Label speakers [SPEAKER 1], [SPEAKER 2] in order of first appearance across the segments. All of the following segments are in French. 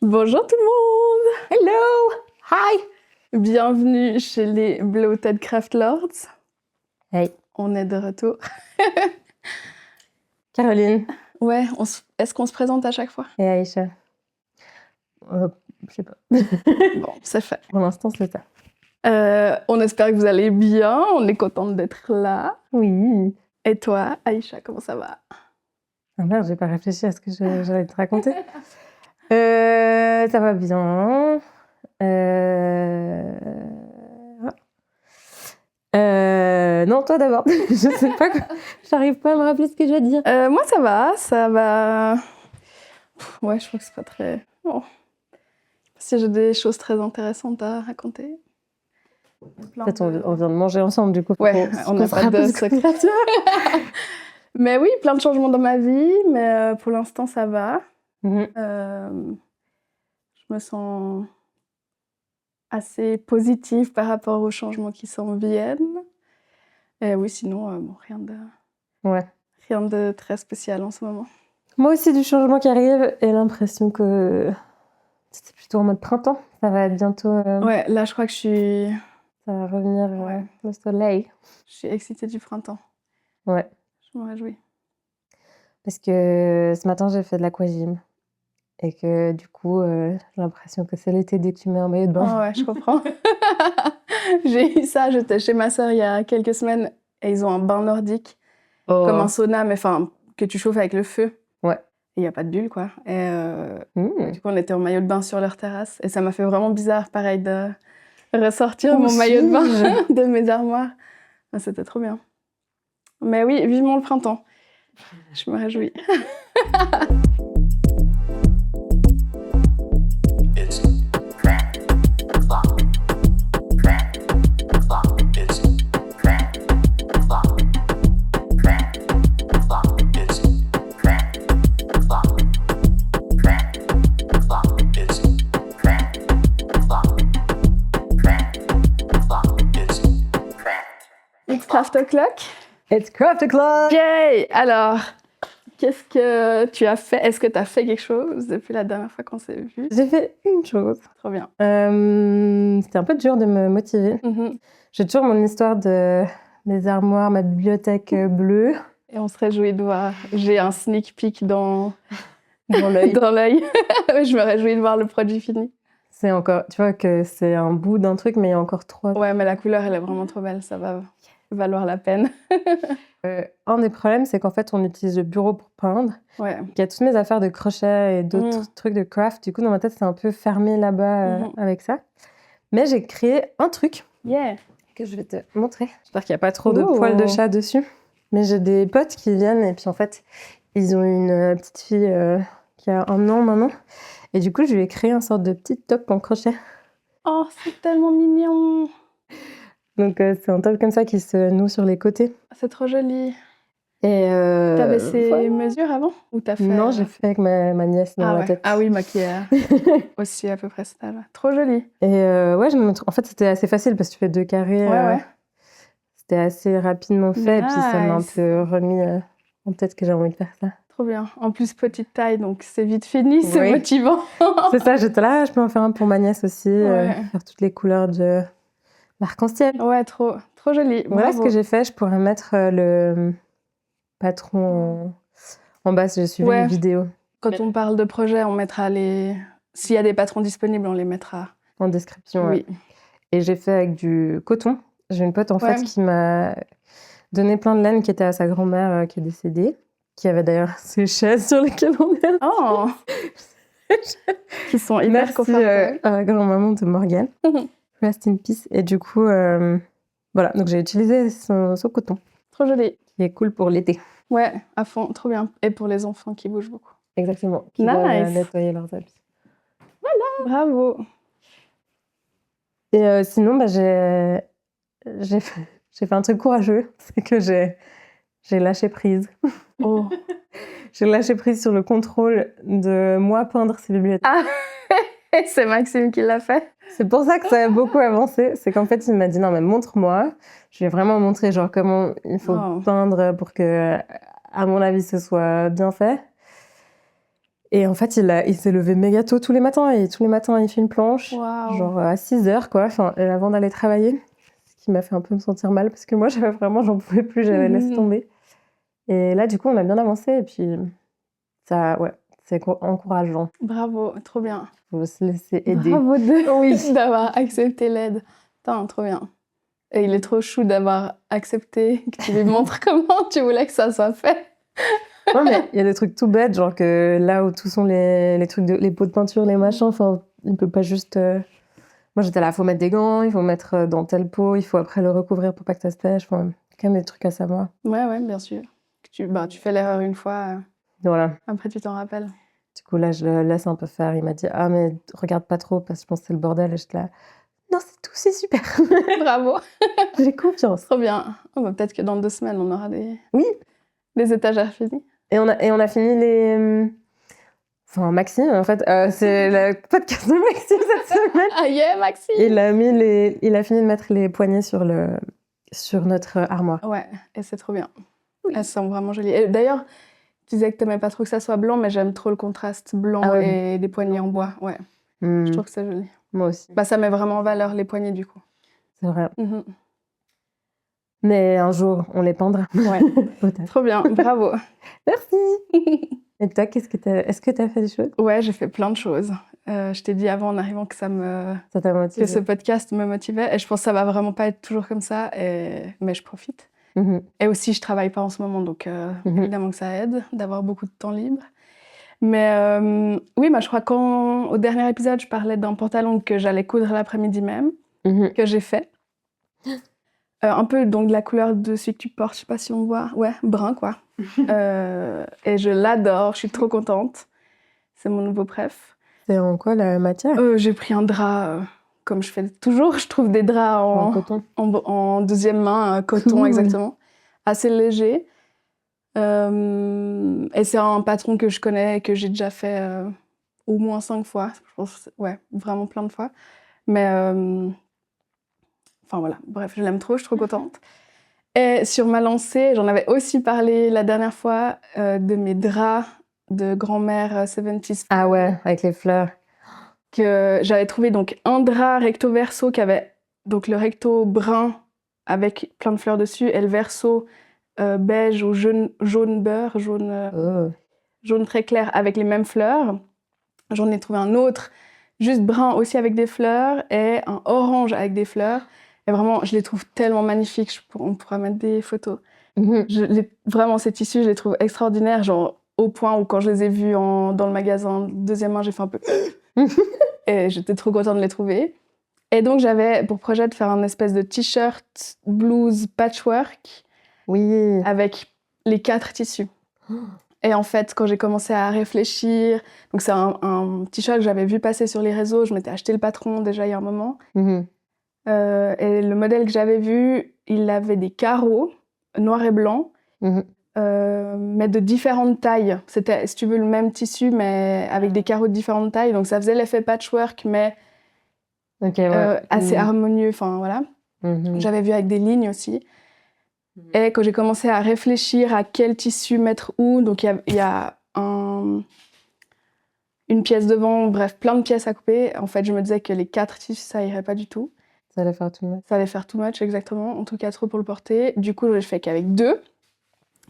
[SPEAKER 1] Bonjour tout le monde!
[SPEAKER 2] Hello! Hi!
[SPEAKER 1] Bienvenue chez les Bloated Craft Lords.
[SPEAKER 2] Hey.
[SPEAKER 1] On est de retour.
[SPEAKER 2] Caroline.
[SPEAKER 1] Ouais, est-ce qu'on se présente à chaque fois?
[SPEAKER 2] Et Aïcha. Je sais pas.
[SPEAKER 1] Bon, c'est fait.
[SPEAKER 2] Pour l'instant, c'est ça.
[SPEAKER 1] On espère que vous allez bien. On est contente d'être là.
[SPEAKER 2] Oui.
[SPEAKER 1] Et toi, Aïcha, comment ça va?
[SPEAKER 2] Ah merde, j'ai pas réfléchi à ce que j'allais te raconter. Ça va bien. Non, toi d'abord. Je sais pas quoi. J'arrive pas à me rappeler ce que je vais dire.
[SPEAKER 1] Moi, ça va, ça va. Ouais, je crois que c'est pas très... Oh. Si j'ai des choses très intéressantes à raconter.
[SPEAKER 2] En fait, on vient de manger ensemble, du coup.
[SPEAKER 1] Ouais, on n'a pas de secret. Mais oui, plein de changements dans ma vie, mais pour l'instant, ça va. Je me sens assez positive par rapport aux changements qui s'en viennent. Et oui, sinon, bon, rien de très spécial en ce moment.
[SPEAKER 2] Moi aussi, du changement qui arrive et l'impression que c'était plutôt en mode printemps. Ça va être bientôt...
[SPEAKER 1] Ouais, là, je crois que
[SPEAKER 2] ça va revenir le soleil.
[SPEAKER 1] Je suis excitée du printemps.
[SPEAKER 2] Ouais.
[SPEAKER 1] Je me réjouis.
[SPEAKER 2] Parce que ce matin, j'ai fait de l'aquagym. Et que du coup, j'ai l'impression que c'est l'été dès que tu mets un maillot de bain.
[SPEAKER 1] Oh ouais, je comprends. J'ai eu ça, j'étais chez ma sœur il y a quelques semaines et ils ont un bain nordique, comme un sauna, mais enfin, que tu chauffes avec le feu.
[SPEAKER 2] Ouais.
[SPEAKER 1] Et il n'y a pas de bulle, quoi. Et du coup, on était en maillot de bain sur leur terrasse et ça m'a fait vraiment bizarre, pareil, de ressortir mon maillot de bain de mes armoires. C'était trop bien. Mais oui, vivement le printemps. Je me réjouis. It's craft o'clock.
[SPEAKER 2] It's craft o'clock.
[SPEAKER 1] Yay! Alors, qu'est-ce que tu as fait? Est-ce que tu as fait quelque chose depuis la dernière fois qu'on s'est vu?
[SPEAKER 2] J'ai fait une chose.
[SPEAKER 1] Trop bien.
[SPEAKER 2] C'était un peu dur de me motiver. J'ai toujours mon histoire de mes armoires, ma bibliothèque bleue.
[SPEAKER 1] Et on se réjouit de voir. J'ai un sneak peek dans
[SPEAKER 2] l'œil.
[SPEAKER 1] Dans l'œil. Je me réjouis de voir le produit fini.
[SPEAKER 2] C'est encore, tu vois que c'est un bout d'un truc, mais il y a encore 3.
[SPEAKER 1] Ouais, mais la couleur, elle est vraiment trop belle. Ça va valoir la peine.
[SPEAKER 2] Un des problèmes, c'est qu'en fait, on utilise le bureau pour peindre.
[SPEAKER 1] Ouais.
[SPEAKER 2] Il y a toutes mes affaires de crochet et d'autres trucs de craft. Du coup, dans ma tête, c'est un peu fermé là-bas avec ça. Mais j'ai créé un truc que je vais te montrer. J'espère qu'il n'y a pas trop de poils de chat dessus. Mais j'ai des potes qui viennent et puis en fait, ils ont une petite fille qui a 1 an maintenant. Et du coup, je lui ai créé une sorte de petite top en crochet.
[SPEAKER 1] Oh, c'est tellement mignon!
[SPEAKER 2] Donc, c'est un top comme ça qui se noue sur les côtés.
[SPEAKER 1] C'est trop joli.
[SPEAKER 2] Et
[SPEAKER 1] t'avais ces mesures avant? Ou t'as fait...
[SPEAKER 2] Non, j'ai fait avec ma nièce dans la tête.
[SPEAKER 1] Ah oui, maquillage. Aussi à peu près ça. Trop joli.
[SPEAKER 2] Et en fait, c'était assez facile parce que tu fais 2 carrés. C'était assez rapidement fait. Et puis, ça m'a un peu remis en tête que j'avais envie de faire ça.
[SPEAKER 1] Trop bien. En plus, petite taille, donc c'est vite fini, c'est motivant.
[SPEAKER 2] C'est ça, j'étais là, je peux en faire un pour ma nièce aussi, faire toutes les couleurs de l'arc-en-ciel.
[SPEAKER 1] Ouais, trop joli.
[SPEAKER 2] Voilà ce que j'ai fait. Je pourrais mettre le patron en bas si j'ai suivi une vidéo.
[SPEAKER 1] Quand on parle de projet, on mettra les... S'il y a des patrons disponibles, on les mettra.
[SPEAKER 2] En description, oui. Et j'ai fait avec du coton. J'ai une pote, en fait, qui m'a donné plein de laine qui était à sa grand-mère qui est décédée, qui avait d'ailleurs ces chaises sur lesquelles on est.
[SPEAKER 1] Oh qui sont hyper confortables.
[SPEAKER 2] À la grand-maman de Morgane. Rest in peace. Et du coup, voilà, donc j'ai utilisé son coton.
[SPEAKER 1] Trop joli.
[SPEAKER 2] Qui est cool pour l'été.
[SPEAKER 1] Ouais, à fond, trop bien. Et pour les enfants qui bougent beaucoup.
[SPEAKER 2] Exactement. Qui doivent nettoyer leurs habits.
[SPEAKER 1] Voilà. Bravo.
[SPEAKER 2] Et sinon, j'ai fait un truc courageux. C'est que j'ai lâché prise.
[SPEAKER 1] Oh.
[SPEAKER 2] J'ai lâché prise sur le contrôle de moi peindre ces bibliothèques.
[SPEAKER 1] Ah, c'est Maxime qui l'a fait.
[SPEAKER 2] C'est pour ça que ça a beaucoup avancé. C'est qu'en fait, il m'a dit non, mais montre-moi. Je lui ai vraiment montré genre comment il faut peindre pour que, à mon avis, ce soit bien fait. Et en fait, il s'est levé méga tôt tous les matins. Et tous les matins, il fait une planche, genre à 6h, quoi, avant d'aller travailler. Ce qui m'a fait un peu me sentir mal, parce que moi, j'en pouvais plus, j'avais laissé tomber. Et là, du coup, on a bien avancé. Et puis, ça, ouais, c'est encourageant.
[SPEAKER 1] Bravo, trop bien.
[SPEAKER 2] Faut se laisser aider.
[SPEAKER 1] Bravo d'avoir accepté l'aide. Putain, trop bien. Et il est trop chou d'avoir accepté que tu lui montres comment tu voulais que ça soit fait.
[SPEAKER 2] Non, mais il y a des trucs tout bêtes, genre que là où tous sont les trucs, les pots de peinture, les machins, enfin, il peut pas juste... Moi, j'étais là, il faut mettre des gants, il faut mettre dans tel pot, il faut après le recouvrir pour pas que ça se tèche. Enfin, quand même des trucs à savoir.
[SPEAKER 1] Ouais, bien sûr. Tu fais l'erreur une fois,
[SPEAKER 2] voilà.
[SPEAKER 1] Après tu t'en rappelles.
[SPEAKER 2] Du coup, là, je le laisse un peu faire. Il m'a dit, ah, mais regarde pas trop, parce que je pense que c'est le bordel. Et j'étais là, non, c'est tout, c'est super.
[SPEAKER 1] Bravo.
[SPEAKER 2] J'ai confiance.
[SPEAKER 1] Trop bien. Oh, bah, peut-être que dans 2 semaines, on aura des étagères finies.
[SPEAKER 2] Et on a fini les... Enfin, Maxime, en fait, c'est le podcast de Maxime cette semaine.
[SPEAKER 1] Ah yeah, Maxime.
[SPEAKER 2] Il a fini de mettre les poignées sur notre armoire.
[SPEAKER 1] Ouais, et c'est trop bien. Oui. Elles sont vraiment jolies. Et d'ailleurs, tu disais que t'aimais pas trop que ça soit blanc, mais j'aime trop le contraste blanc et des poignées en bois. Ouais. Je trouve que c'est joli.
[SPEAKER 2] Moi aussi.
[SPEAKER 1] Bah, ça met vraiment en valeur les poignées, du coup.
[SPEAKER 2] C'est vrai. Mais un jour, on les peindra.
[SPEAKER 1] Ouais. Trop bien, bravo.
[SPEAKER 2] Merci. Et toi, est-ce que tu as fait des choses?
[SPEAKER 1] Ouais, j'ai fait plein de choses. Je t'ai dit avant en arrivant que ça
[SPEAKER 2] t'a motivé.
[SPEAKER 1] Que ce podcast me motivait. Et je pense que ça va vraiment pas être toujours comme ça, mais je profite. Et aussi, je travaille pas en ce moment, donc évidemment que ça aide d'avoir beaucoup de temps libre. Mais oui, je crois qu'au dernier épisode, je parlais d'un pantalon que j'allais coudre l'après-midi même, que j'ai fait. Un peu donc de la couleur de celui que tu portes, je sais pas si on voit. Ouais, brun quoi. Et je l'adore, je suis trop contente. C'est mon nouveau préf.
[SPEAKER 2] C'est en quoi la matière?
[SPEAKER 1] J'ai pris un drap, comme je fais toujours. Je trouve des draps
[SPEAKER 2] en coton.
[SPEAKER 1] En deuxième main, coton exactement. Assez léger. Et c'est un patron que je connais, que j'ai déjà fait au moins 5 fois. Je pense, ouais, vraiment plein de fois. Mais enfin voilà, bref, je l'aime trop, je suis trop contente. Et sur ma lancée, j'en avais aussi parlé la dernière fois de mes draps de grand-mère 70s.
[SPEAKER 2] Ah ouais, avec les fleurs.
[SPEAKER 1] Que j'avais trouvé donc un drap recto verso qui avait donc le recto brun avec plein de fleurs dessus et le verso beige ou jaune beurre, jaune très clair avec les mêmes fleurs. J'en ai trouvé un autre juste brun aussi avec des fleurs et un orange avec des fleurs. Et vraiment, je les trouve tellement magnifiques. On pourra mettre des photos. Vraiment, ces tissus, je les trouve extraordinaires. Genre, au point où quand je les ai vus dans le magasin deuxième main, j'ai fait un peu... Et j'étais trop contente de les trouver. Et donc, j'avais pour projet de faire un espèce de t-shirt blouse patchwork.
[SPEAKER 2] Oui.
[SPEAKER 1] Avec les 4 tissus. Et en fait, quand j'ai commencé à réfléchir, donc c'est un t-shirt que j'avais vu passer sur les réseaux, je m'étais acheté le patron déjà il y a un moment. Et le modèle que j'avais vu, il avait des carreaux noirs et blancs, mais de différentes tailles. C'était, si tu veux, le même tissu, mais avec des carreaux de différentes tailles. Donc ça faisait l'effet patchwork, mais assez harmonieux. Enfin voilà. J'avais vu avec des lignes aussi. Et quand j'ai commencé à réfléchir à quel tissu mettre où, donc il y a une pièce devant, bref, plein de pièces à couper. En fait, je me disais que les 4 tissus, ça irait pas du tout.
[SPEAKER 2] Ça allait faire too much.
[SPEAKER 1] Ça allait faire too much, exactement. En tout cas, trop pour le porter. Du coup, je fais qu'avec 2.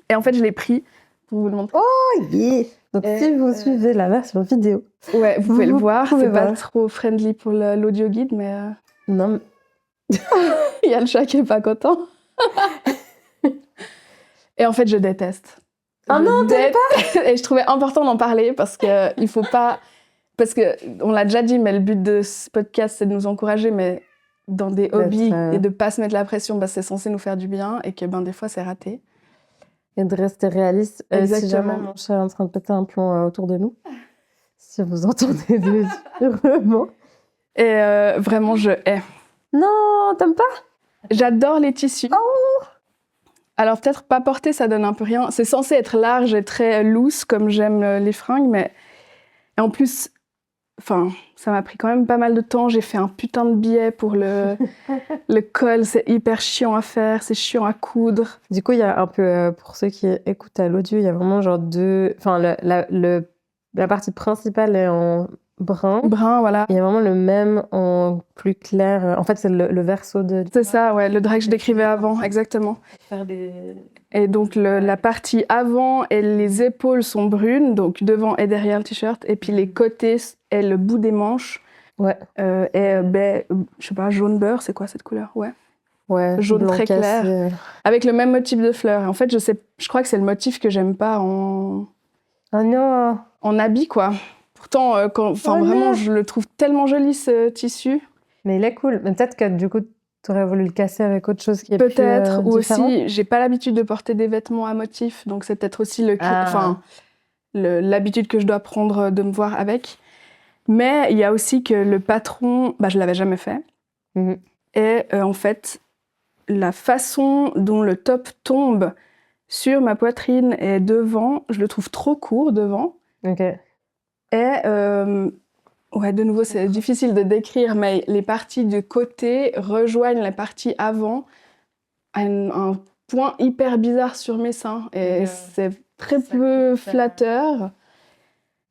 [SPEAKER 1] Et en fait, je l'ai pris pour vous le montrer.
[SPEAKER 2] Oh yeah! Donc si vous suivez la version vidéo,
[SPEAKER 1] ouais, vous pouvez le voir. C'est pas trop friendly pour l'audio guide, mais...
[SPEAKER 2] Non,
[SPEAKER 1] il y a le chat qui est pas content. Et en fait, je déteste.
[SPEAKER 2] Oh non, t'aimes pas?
[SPEAKER 1] Et je trouvais important d'en parler parce que il faut pas... Parce qu'on l'a déjà dit, mais le but de ce podcast, c'est de nous encourager, mais dans des hobbies et de pas se mettre la pression, c'est censé nous faire du bien et que des fois, c'est raté.
[SPEAKER 2] Et de rester réaliste. Si jamais mon chat est en train de péter un plomb autour de nous, si vous entendez des hurlements.
[SPEAKER 1] Et vraiment, je hais.
[SPEAKER 2] Non, t'aimes pas?
[SPEAKER 1] J'adore les tissus.
[SPEAKER 2] Oh!
[SPEAKER 1] Alors peut-être pas porter, ça donne un peu rien. C'est censé être large et très loose, comme j'aime les fringues, mais... Et en plus, ça m'a pris quand même pas mal de temps. J'ai fait un putain de billet pour le col. C'est hyper chiant à faire, c'est chiant à coudre.
[SPEAKER 2] Du coup, il y a un peu, pour ceux qui écoutent à l'audio, il y a vraiment genre 2... Enfin, le la partie principale est en brun.
[SPEAKER 1] Brun, voilà.
[SPEAKER 2] Il y a vraiment le même en plus clair. En fait, c'est le verso de...
[SPEAKER 1] C'est ça, ouais, le drap que je décrivais avant, exactement. Et donc, la partie avant et les épaules sont brunes, donc devant et derrière le t-shirt. Et puis les côtés et le bout des manches est, je sais pas, jaune beurre, c'est quoi cette couleur? Ouais, jaune très clair, avec le même motif de fleurs. Et en fait, je crois que c'est le motif que j'aime pas en habit, quoi. Pourtant, vraiment, je le trouve tellement joli, ce tissu.
[SPEAKER 2] Mais il est cool. Mais peut-être que du coup, tu aurais voulu le casser avec autre chose qui est
[SPEAKER 1] peut-être,
[SPEAKER 2] plus
[SPEAKER 1] ou
[SPEAKER 2] différent.
[SPEAKER 1] aussi, j'ai pas l'habitude de porter des vêtements à motifs, donc c'est peut-être aussi l'habitude que je dois prendre de me voir avec. Mais il y a aussi que le patron, je l'avais jamais fait. Et en fait, la façon dont le top tombe sur ma poitrine et devant, je le trouve trop court devant.
[SPEAKER 2] Ok.
[SPEAKER 1] Et de nouveau, c'est difficile de décrire, mais les parties du côté rejoignent les parties avant à un point hyper bizarre sur mes seins. Et c'est très peu flatteur.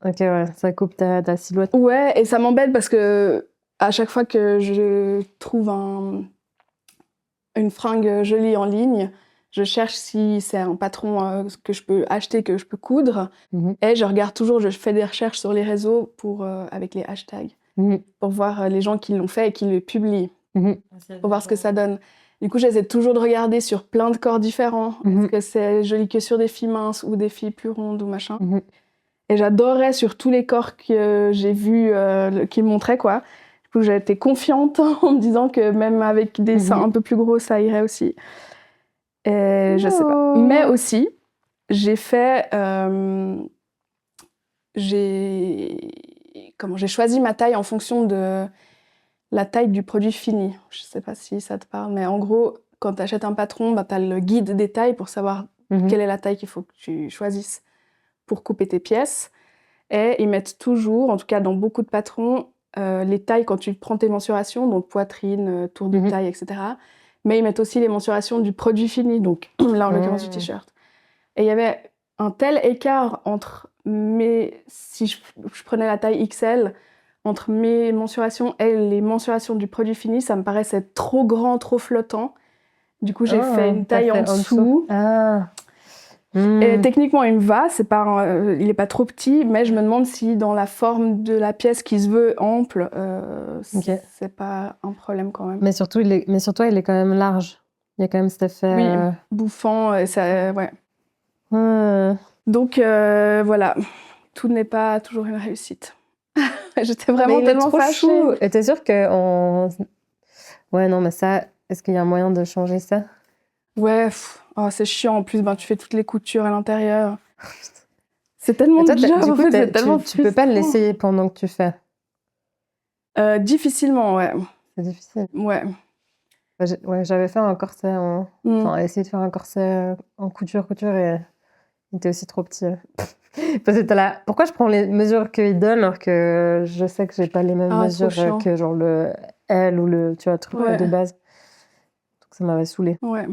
[SPEAKER 2] Ok, ouais, ça coupe ta silhouette.
[SPEAKER 1] Ouais, et ça m'embête parce que à chaque fois que je trouve une fringue jolie en ligne, je cherche si c'est un patron que je peux acheter, que je peux coudre. Et je regarde toujours, je fais des recherches sur les réseaux avec les hashtags pour voir les gens qui l'ont fait et qui le publient, pour voir ce que ça donne. Du coup, j'essaie toujours de regarder sur plein de corps différents. Est-ce que c'est joli que sur des filles minces ou des filles plus rondes ou machin. Et j'adorais sur tous les corps que j'ai vus qui me montraient, quoi. Du coup, j'ai été confiante en me disant que même avec des seins un peu plus gros, ça irait aussi. Et je sais pas. Mais aussi, j'ai fait... j'ai choisi ma taille en fonction de la taille du produit fini. Je sais pas si ça te parle, mais en gros, quand tu achètes un patron, tu as le guide des tailles pour savoir quelle est la taille qu'il faut que tu choisisses pour couper tes pièces. Et ils mettent toujours, en tout cas dans beaucoup de patrons, les tailles quand tu prends tes mensurations, donc poitrine, tour de taille, etc. Mais ils mettent aussi les mensurations du produit fini, donc là en l'occurrence du t-shirt. Et il y avait un tel écart entre si je prenais la taille XL, entre mes mensurations et les mensurations du produit fini, ça me paraissait trop grand, trop flottant. Du coup, j'ai fait une taille en dessous. Et techniquement, il me va, il est pas trop petit, mais je me demande si dans la forme de la pièce qui se veut ample, c'est pas un problème quand même.
[SPEAKER 2] Mais sur toi, il est quand même large. Il y a quand même cet effet...
[SPEAKER 1] Oui, bouffant, ouais. Donc voilà, tout n'est pas toujours une réussite. J'étais vraiment tellement fâchée.
[SPEAKER 2] Chou. Et t'es sûre que ouais, non, mais ça, est-ce qu'il y a un moyen de changer ça?
[SPEAKER 1] Ouais, c'est chiant. En plus, tu fais toutes les coutures à l'intérieur. C'est tellement de job, en fait, c'est tellement
[SPEAKER 2] tu peux pas le laisser pendant que tu fais?
[SPEAKER 1] Difficilement, ouais.
[SPEAKER 2] C'est difficile.
[SPEAKER 1] Ouais.
[SPEAKER 2] J'avais fait un corset, essayé de faire un corset en couture, et il était aussi trop petit. Parce que t'es là, pourquoi je prends les mesures qu'ils donnent alors que je sais que j'ai pas les mêmes mesures que genre le L ou le truc de base. Donc ça m'avait saoulée.
[SPEAKER 1] Ouais,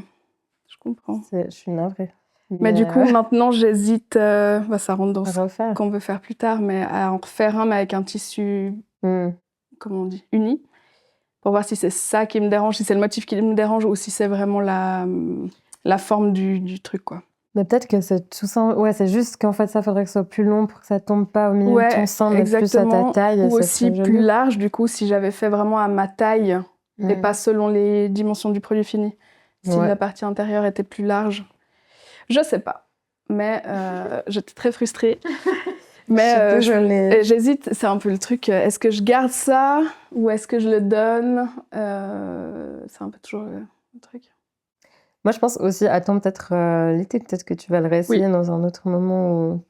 [SPEAKER 1] je comprends.
[SPEAKER 2] Je suis navrée.
[SPEAKER 1] Mais du coup, maintenant, j'hésite, ça rentre dans ce qu'on veut faire plus tard, mais à en refaire un mais avec un tissu, comment on dit, uni, pour voir si c'est ça qui me dérange, si c'est le motif qui me dérange ou si c'est vraiment la forme du truc, quoi.
[SPEAKER 2] Mais peut-être que c'est tout ça. Ouais, c'est juste qu'en fait, ça faudrait que ce soit plus long pour que ça tombe pas au milieu de ton sein, mais plus à ta taille.
[SPEAKER 1] Ou aussi plus large, du coup, si j'avais fait vraiment à ma taille et pas selon les dimensions du produit fini. Si la partie intérieure était plus large. Je sais pas. Mais j'étais très frustrée. Mais j'hésite, c'est un peu le truc. Est-ce que je garde ça ou est-ce que je le donne? C'est un peu toujours le truc.
[SPEAKER 2] Moi, je pense aussi, attends, peut-être l'été, peut-être que tu vas le réessayer dans un autre moment où,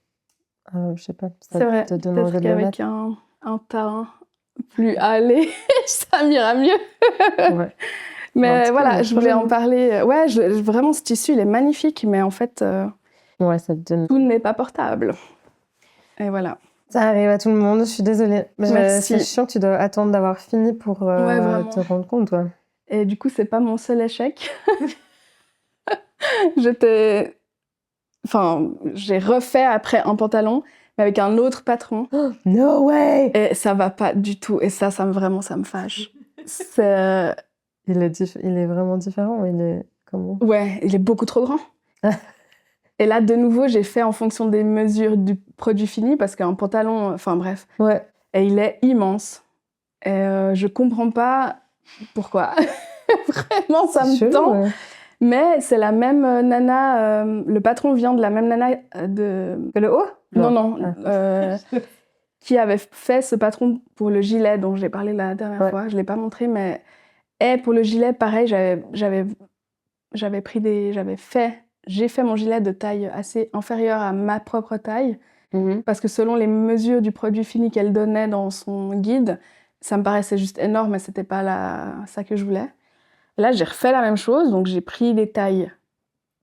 [SPEAKER 2] je sais pas, ça te donne envie de le mettre.
[SPEAKER 1] Peut-être qu'avec un teint plus allé, ça m'ira mieux. Mais voilà, je voulais en parler. Ouais, vraiment, ce tissu, il est magnifique, mais en fait,
[SPEAKER 2] ça te donne...
[SPEAKER 1] tout n'est pas portable. Et voilà.
[SPEAKER 2] Ça arrive à tout le monde, je suis désolée.
[SPEAKER 1] Merci.
[SPEAKER 2] C'est chiant, tu dois attendre d'avoir fini pour te rendre compte, toi.
[SPEAKER 1] Et du coup, c'est pas mon seul échec. J'ai refait après un pantalon, mais avec un autre patron.
[SPEAKER 2] No way!
[SPEAKER 1] Et ça va pas du tout. Et ça me fâche.
[SPEAKER 2] Il est vraiment différent. Il est comment?
[SPEAKER 1] Ouais, il est beaucoup trop grand. Et là, de nouveau, j'ai fait en fonction des mesures du produit fini parce qu'un pantalon, enfin bref.
[SPEAKER 2] Ouais.
[SPEAKER 1] Et il est immense. Et je comprends pas pourquoi. Vraiment, ça me tend. Ouais. Mais c'est la même nana. Le patron vient de la même nana
[SPEAKER 2] que le haut?
[SPEAKER 1] Non. Qui avait fait ce patron pour le gilet dont j'ai parlé la dernière fois. Je l'ai pas montré, mais pour le gilet, pareil, j'ai fait mon gilet de taille assez inférieure à ma propre taille, parce que selon les mesures du produit fini qu'elle donnait dans son guide, ça me paraissait juste énorme, mais c'était pas ça que je voulais. Et là, j'ai refait la même chose, donc j'ai pris des tailles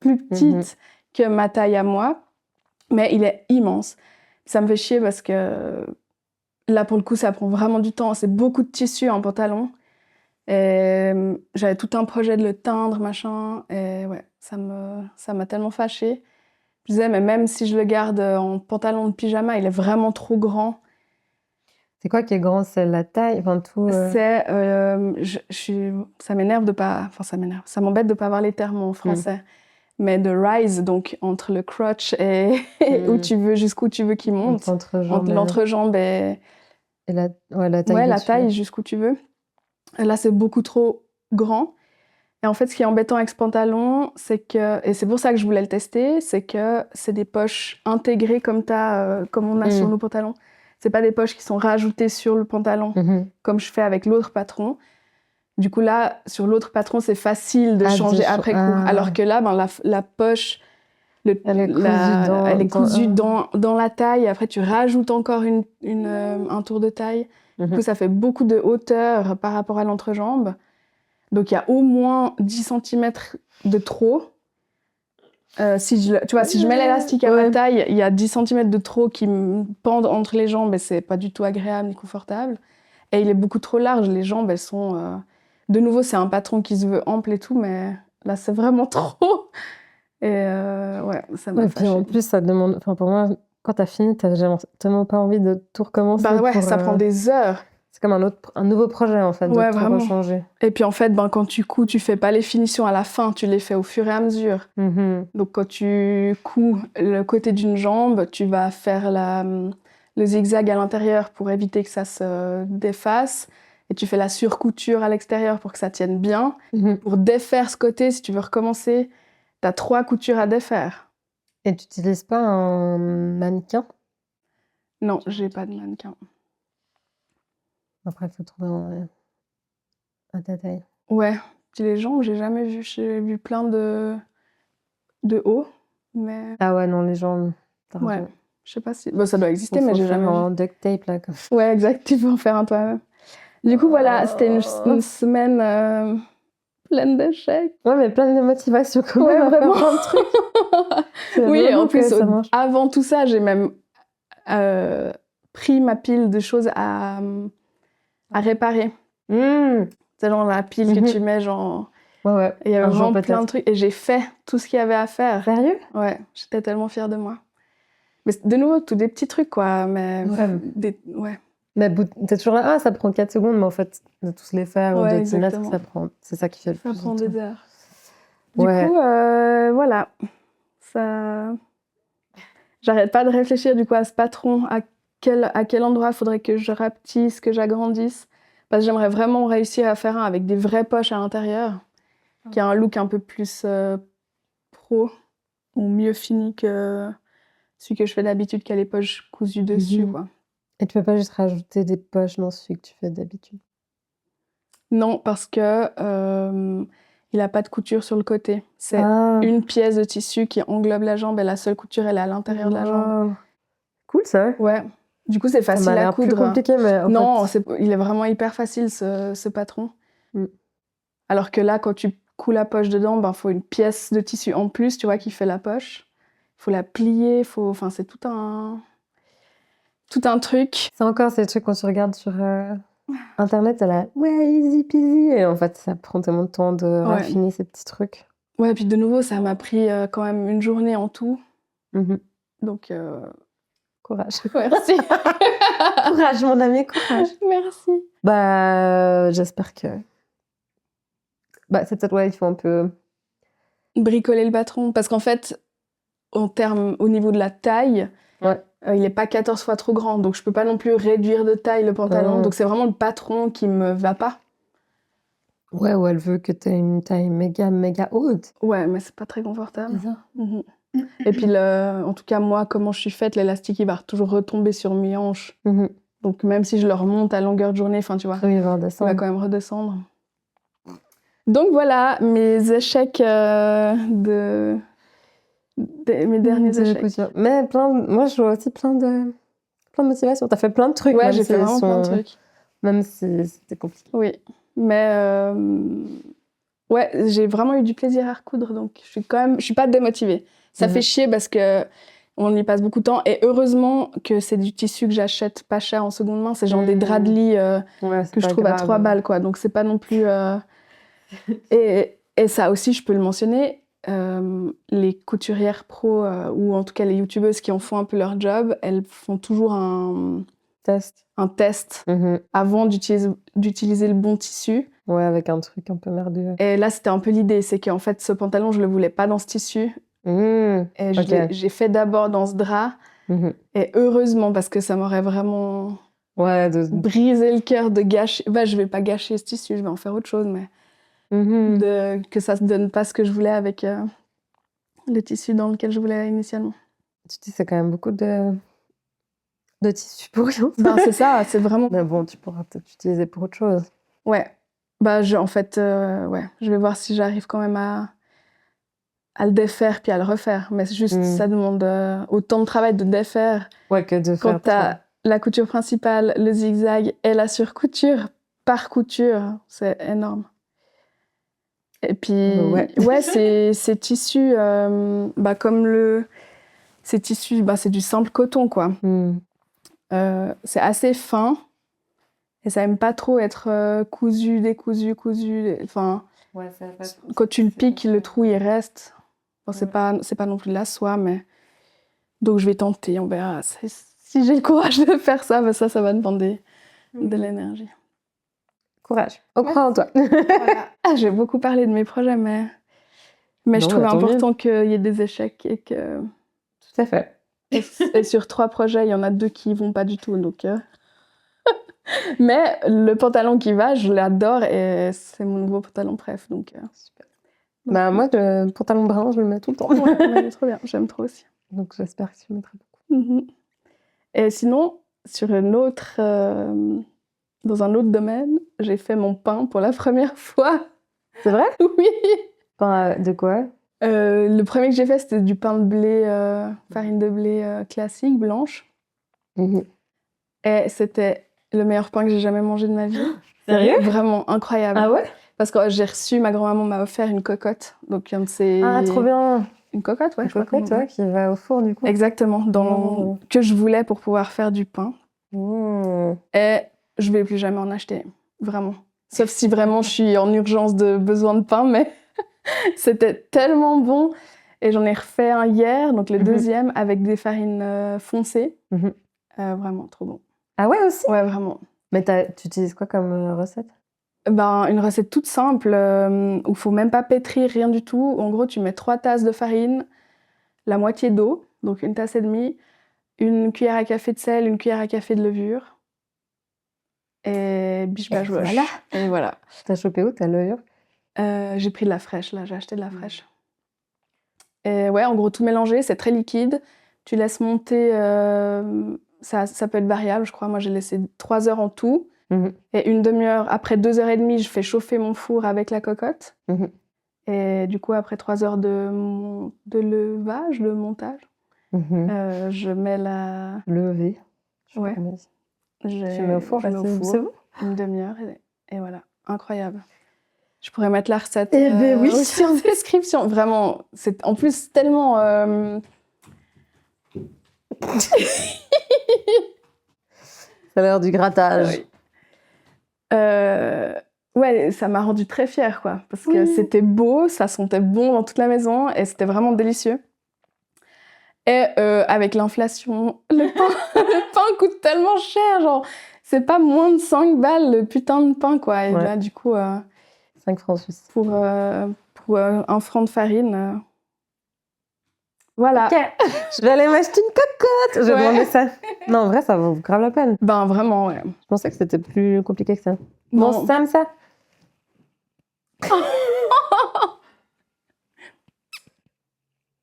[SPEAKER 1] plus petites que ma taille à moi, mais il est immense. Ça me fait chier parce que là, pour le coup, ça prend vraiment du temps. C'est beaucoup de tissu en pantalon. Et j'avais tout un projet de le teindre, machin. Et ouais, ça m'a tellement fâchée. Je disais, mais même si je le garde en pantalon de pyjama, il est vraiment trop grand.
[SPEAKER 2] C'est quoi qui est grand? C'est la taille? Enfin, tout.
[SPEAKER 1] C'est. Ça m'énerve de pas. Enfin, ça m'énerve. Ça m'embête de pas avoir les termes en français. Mais de rise, donc entre le crotch et où tu veux, jusqu'où tu veux qu'il monte. Entre l'entrejambe et la taille. Ouais, la taille jusqu'où tu veux. Et là, c'est beaucoup trop grand. Et en fait, ce qui est embêtant avec ce pantalon, c'est que, et c'est pour ça que je voulais le tester, c'est que c'est des poches intégrées comme on a sur nos pantalons. C'est pas des poches qui sont rajoutées sur le pantalon, comme je fais avec l'autre patron. Du coup, là, sur l'autre patron, c'est facile de changer après coup. Alors que là, la poche, elle est cousue dans la taille. Après, tu rajoutes encore un tour de taille. Du coup, ça fait beaucoup de hauteur par rapport à l'entrejambe. Donc, il y a au moins 10 cm de trop. Si je mets l'élastique à ma taille, il y a 10 cm de trop qui me pendent entre les jambes et c'est pas du tout agréable ni confortable. Et il est beaucoup trop large. Les jambes, elles sont... De nouveau, c'est un patron qui se veut ample et tout, mais là, c'est vraiment trop. Et ouais, ça m'a fâchée.
[SPEAKER 2] Et puis en plus, ça demande... Enfin, pour moi, quand t'as fini, t'as tellement pas envie de tout recommencer.
[SPEAKER 1] Bah ouais, ça prend des heures.
[SPEAKER 2] C'est comme un nouveau projet, en fait, de tout rechanger.
[SPEAKER 1] Et puis en fait, quand tu couds, tu fais pas les finitions à la fin, tu les fais au fur et à mesure. Donc quand tu couds le côté d'une jambe, tu vas faire le zigzag à l'intérieur pour éviter que ça se défasse. Et tu fais la surcouture à l'extérieur pour que ça tienne bien. Pour défaire ce côté, si tu veux recommencer, t'as 3 coutures à défaire.
[SPEAKER 2] Et tu n'utilises pas un mannequin?
[SPEAKER 1] Non, j'ai pas de mannequin.
[SPEAKER 2] Après, il faut trouver à ta taille.
[SPEAKER 1] Ouais, puis les jambes, j'ai jamais vu. J'ai vu plein de hauts, mais...
[SPEAKER 2] Ah ouais, non, les jambes...
[SPEAKER 1] Ouais, je sais pas si... Bon, ça doit exister, mais j'ai jamais vu.
[SPEAKER 2] En duct tape, là. Comme...
[SPEAKER 1] Ouais, exact, tu peux en faire un toi-même. Du coup, voilà, c'était une semaine pleine d'échecs.
[SPEAKER 2] Ouais, mais pleine de motivation, quand même, à faire plein de trucs.
[SPEAKER 1] Oui, en plus, avant tout ça, j'ai même pris ma pile de choses à réparer. C'est genre la pile que tu mets, genre...
[SPEAKER 2] Ouais.
[SPEAKER 1] Il y avait vraiment plein de trucs. Et j'ai fait tout ce qu'il y avait à faire.
[SPEAKER 2] Sérieux?
[SPEAKER 1] Ouais, j'étais tellement fière de moi. Mais de nouveau, tous des petits trucs, quoi. Mais ouais.
[SPEAKER 2] Mais t'es toujours là, ça prend 4 secondes, mais en fait, de tous les faire ou de t'y mettre, c'est ça qui fait le plus.
[SPEAKER 1] Ça prend des heures. Du coup, voilà. Ça... J'arrête pas de réfléchir, du coup, à ce patron, à quel endroit il faudrait que je rapetisse, que j'agrandisse. Parce que j'aimerais vraiment réussir à faire un avec des vraies poches à l'intérieur, qui a un look un peu plus pro, ou mieux fini que celui que je fais d'habitude, qui a les poches cousues dessus, quoi.
[SPEAKER 2] Et tu peux pas juste rajouter des poches dans celui que tu fais d'habitude?
[SPEAKER 1] Non, parce que il a pas de couture sur le côté. C'est une pièce de tissu qui englobe la jambe et la seule couture, elle est à l'intérieur de la jambe.
[SPEAKER 2] Cool, ça.
[SPEAKER 1] Ouais. Du coup, c'est facile à coudre.
[SPEAKER 2] Plus compliqué, mais
[SPEAKER 1] non, il est vraiment hyper facile, ce patron. Alors que là, quand tu couds la poche dedans, faut une pièce de tissu en plus, tu vois, qui fait la poche. Il faut la plier, enfin, c'est tout un truc.
[SPEAKER 2] C'est encore ces trucs quand tu regardes sur Internet, t'as la easy peasy. Et en fait, ça prend tellement de temps de raffiner ces petits trucs.
[SPEAKER 1] Ouais, et puis de nouveau, ça m'a pris quand même une journée en tout. Donc,
[SPEAKER 2] Courage.
[SPEAKER 1] Merci.
[SPEAKER 2] Courage, mon ami, courage.
[SPEAKER 1] Merci.
[SPEAKER 2] J'espère que... c'est peut-être, il faut un peu...
[SPEAKER 1] bricoler le patron. Parce qu'en fait, au niveau de la taille, il n'est pas 14 fois trop grand. Donc, je peux pas non plus réduire de taille le pantalon. Donc, c'est vraiment le patron qui me va pas.
[SPEAKER 2] Ouais, ou elle veut que tu aies une taille méga, méga haute.
[SPEAKER 1] Ouais, mais c'est pas très confortable. C'est ça. Et puis, en tout cas, moi, comment je suis faite, l'élastique, il va toujours retomber sur mes hanches. Donc, même si je le remonte à longueur de journée, enfin, tu vois, il va quand même redescendre. Donc, voilà, mes échecs mes derniers échecs.
[SPEAKER 2] Mais moi, je vois aussi plein de motivation. T'as fait plein de trucs.
[SPEAKER 1] Ouais, j'ai fait vraiment plein de trucs.
[SPEAKER 2] Même si c'était compliqué.
[SPEAKER 1] Oui, mais ouais, j'ai vraiment eu du plaisir à recoudre, donc je suis pas démotivée. Ça fait chier parce que on y passe beaucoup de temps, et heureusement que c'est du tissu que j'achète pas cher en seconde main. C'est genre des draps de lit que je trouve à 3 balles, quoi. Donc c'est pas non plus... et ça aussi, je peux le mentionner, les couturières pro, ou en tout cas les youtubeuses qui en font un peu leur job, elles font toujours un test avant d'utiliser le bon tissu.
[SPEAKER 2] Ouais, avec un truc un peu merdeux.
[SPEAKER 1] Et là, c'était un peu l'idée, c'est qu'en fait, ce pantalon, je le voulais pas dans ce tissu. Et j'ai fait d'abord dans ce drap. Et heureusement, parce que ça m'aurait vraiment brisé le cœur de gâcher... je vais pas gâcher ce tissu, je vais en faire autre chose, mais que ça se donne pas ce que je voulais avec le tissu dans lequel je voulais initialement.
[SPEAKER 2] Tu dis, c'est quand même beaucoup de tissu pour rien.
[SPEAKER 1] C'est ça, c'est vraiment...
[SPEAKER 2] Mais bon, tu pourras peut-être l'utiliser pour autre chose.
[SPEAKER 1] Ouais. En fait, je vais voir si j'arrive quand même à le défaire puis à le refaire. Mais c'est juste, ça demande autant de travail de défaire
[SPEAKER 2] que de faire.
[SPEAKER 1] Quand t'as la couture principale, le zigzag et la surcouture par couture, c'est énorme. Et puis, ces tissus, ces tissus, c'est du simple coton, quoi. C'est assez fin. Et ça aime pas trop être cousu, décousu, cousu. Enfin, quand tu le piques, le trou, il reste. Bon, c'est pas non plus de la soie, mais... Donc, je vais tenter, on verra. Si j'ai le courage de faire ça, ça va demander de l'énergie.
[SPEAKER 2] Courage. On croit en toi.
[SPEAKER 1] Voilà. J'ai beaucoup parlé de mes projets, mais je trouvais important qu'il y ait des échecs et que...
[SPEAKER 2] Tout à fait.
[SPEAKER 1] Et sur 3 projets, il y en a 2 qui vont pas du tout, donc... Mais le pantalon qui va, je l'adore et c'est mon nouveau pantalon préf, donc...
[SPEAKER 2] Super. Donc, moi, le pantalon brun, je le mets tout le temps.
[SPEAKER 1] Ouais, il est trop bien, j'aime trop aussi.
[SPEAKER 2] Donc j'espère que tu le mettras beaucoup.
[SPEAKER 1] Et sinon, sur une autre... dans un autre domaine, j'ai fait mon pain pour la première fois.
[SPEAKER 2] C'est vrai?
[SPEAKER 1] Oui.
[SPEAKER 2] Pain de quoi?
[SPEAKER 1] Le premier que j'ai fait, c'était du pain de blé, farine de blé classique, blanche. Et c'était le meilleur pain que j'ai jamais mangé de ma vie.
[SPEAKER 2] Sérieux?
[SPEAKER 1] Vraiment incroyable.
[SPEAKER 2] Ah ouais?
[SPEAKER 1] Parce que j'ai reçu, ma grand-maman m'a offert une cocotte. Donc,
[SPEAKER 2] Ah, trop bien!
[SPEAKER 1] Une cocotte, ouais.
[SPEAKER 2] Une cocotte, qui va au four, du coup.
[SPEAKER 1] Exactement, que je voulais pour pouvoir faire du pain. Et je vais plus jamais en acheter, vraiment. Sauf si vraiment je suis en urgence de besoin de pain, mais c'était tellement bon. Et j'en ai refait un hier, donc le deuxième, avec des farines foncées. Vraiment, trop bon.
[SPEAKER 2] Ah ouais, aussi?
[SPEAKER 1] Ouais, vraiment.
[SPEAKER 2] Mais tu utilises quoi comme recette?
[SPEAKER 1] Une recette toute simple, où il faut même pas pétrir, rien du tout. En gros, tu mets 3 tasses de farine, la moitié d'eau, donc 1 tasse et demie, 1 cuillère à café de sel, 1 cuillère à café de levure. Et biche bache boche.
[SPEAKER 2] Voilà.
[SPEAKER 1] Et voilà.
[SPEAKER 2] T'as chopé où ta levure?
[SPEAKER 1] J'ai pris de la fraîche, là, j'ai acheté de la fraîche. Et ouais, en gros, tout mélangé, c'est très liquide. Tu laisses monter, ça peut être variable, je crois. Moi, j'ai laissé 3 heures en tout. Et une demi-heure, après 2 heures et demie, je fais chauffer mon four avec la cocotte. Et du coup, après 3 heures de levage, de montage, je mets la...
[SPEAKER 2] Lever.
[SPEAKER 1] Ouais.
[SPEAKER 2] Tu mets au four,
[SPEAKER 1] c'est bon. Une demi-heure et voilà, incroyable. Je pourrais mettre la recette aussi en description. Vraiment, c'est en plus tellement...
[SPEAKER 2] C'est l'heure du grattage.
[SPEAKER 1] Ouais, ça m'a rendue très fière, quoi. Parce que c'était beau, ça sentait bon dans toute la maison et c'était vraiment délicieux. Et avec l'inflation, le pain coûte tellement cher, genre, c'est pas moins de 5 balles le putain de pain, quoi. Et là, du coup...
[SPEAKER 2] 5 francs suisses.
[SPEAKER 1] Pour 1 franc de farine... Voilà.
[SPEAKER 2] Ok, je vais aller m'acheter une cocotte. Je vais demander ça. Non, en vrai, ça vaut grave la peine.
[SPEAKER 1] Ben, vraiment, ouais.
[SPEAKER 2] Je pensais que c'était plus compliqué que ça. Bon, Sam, ça.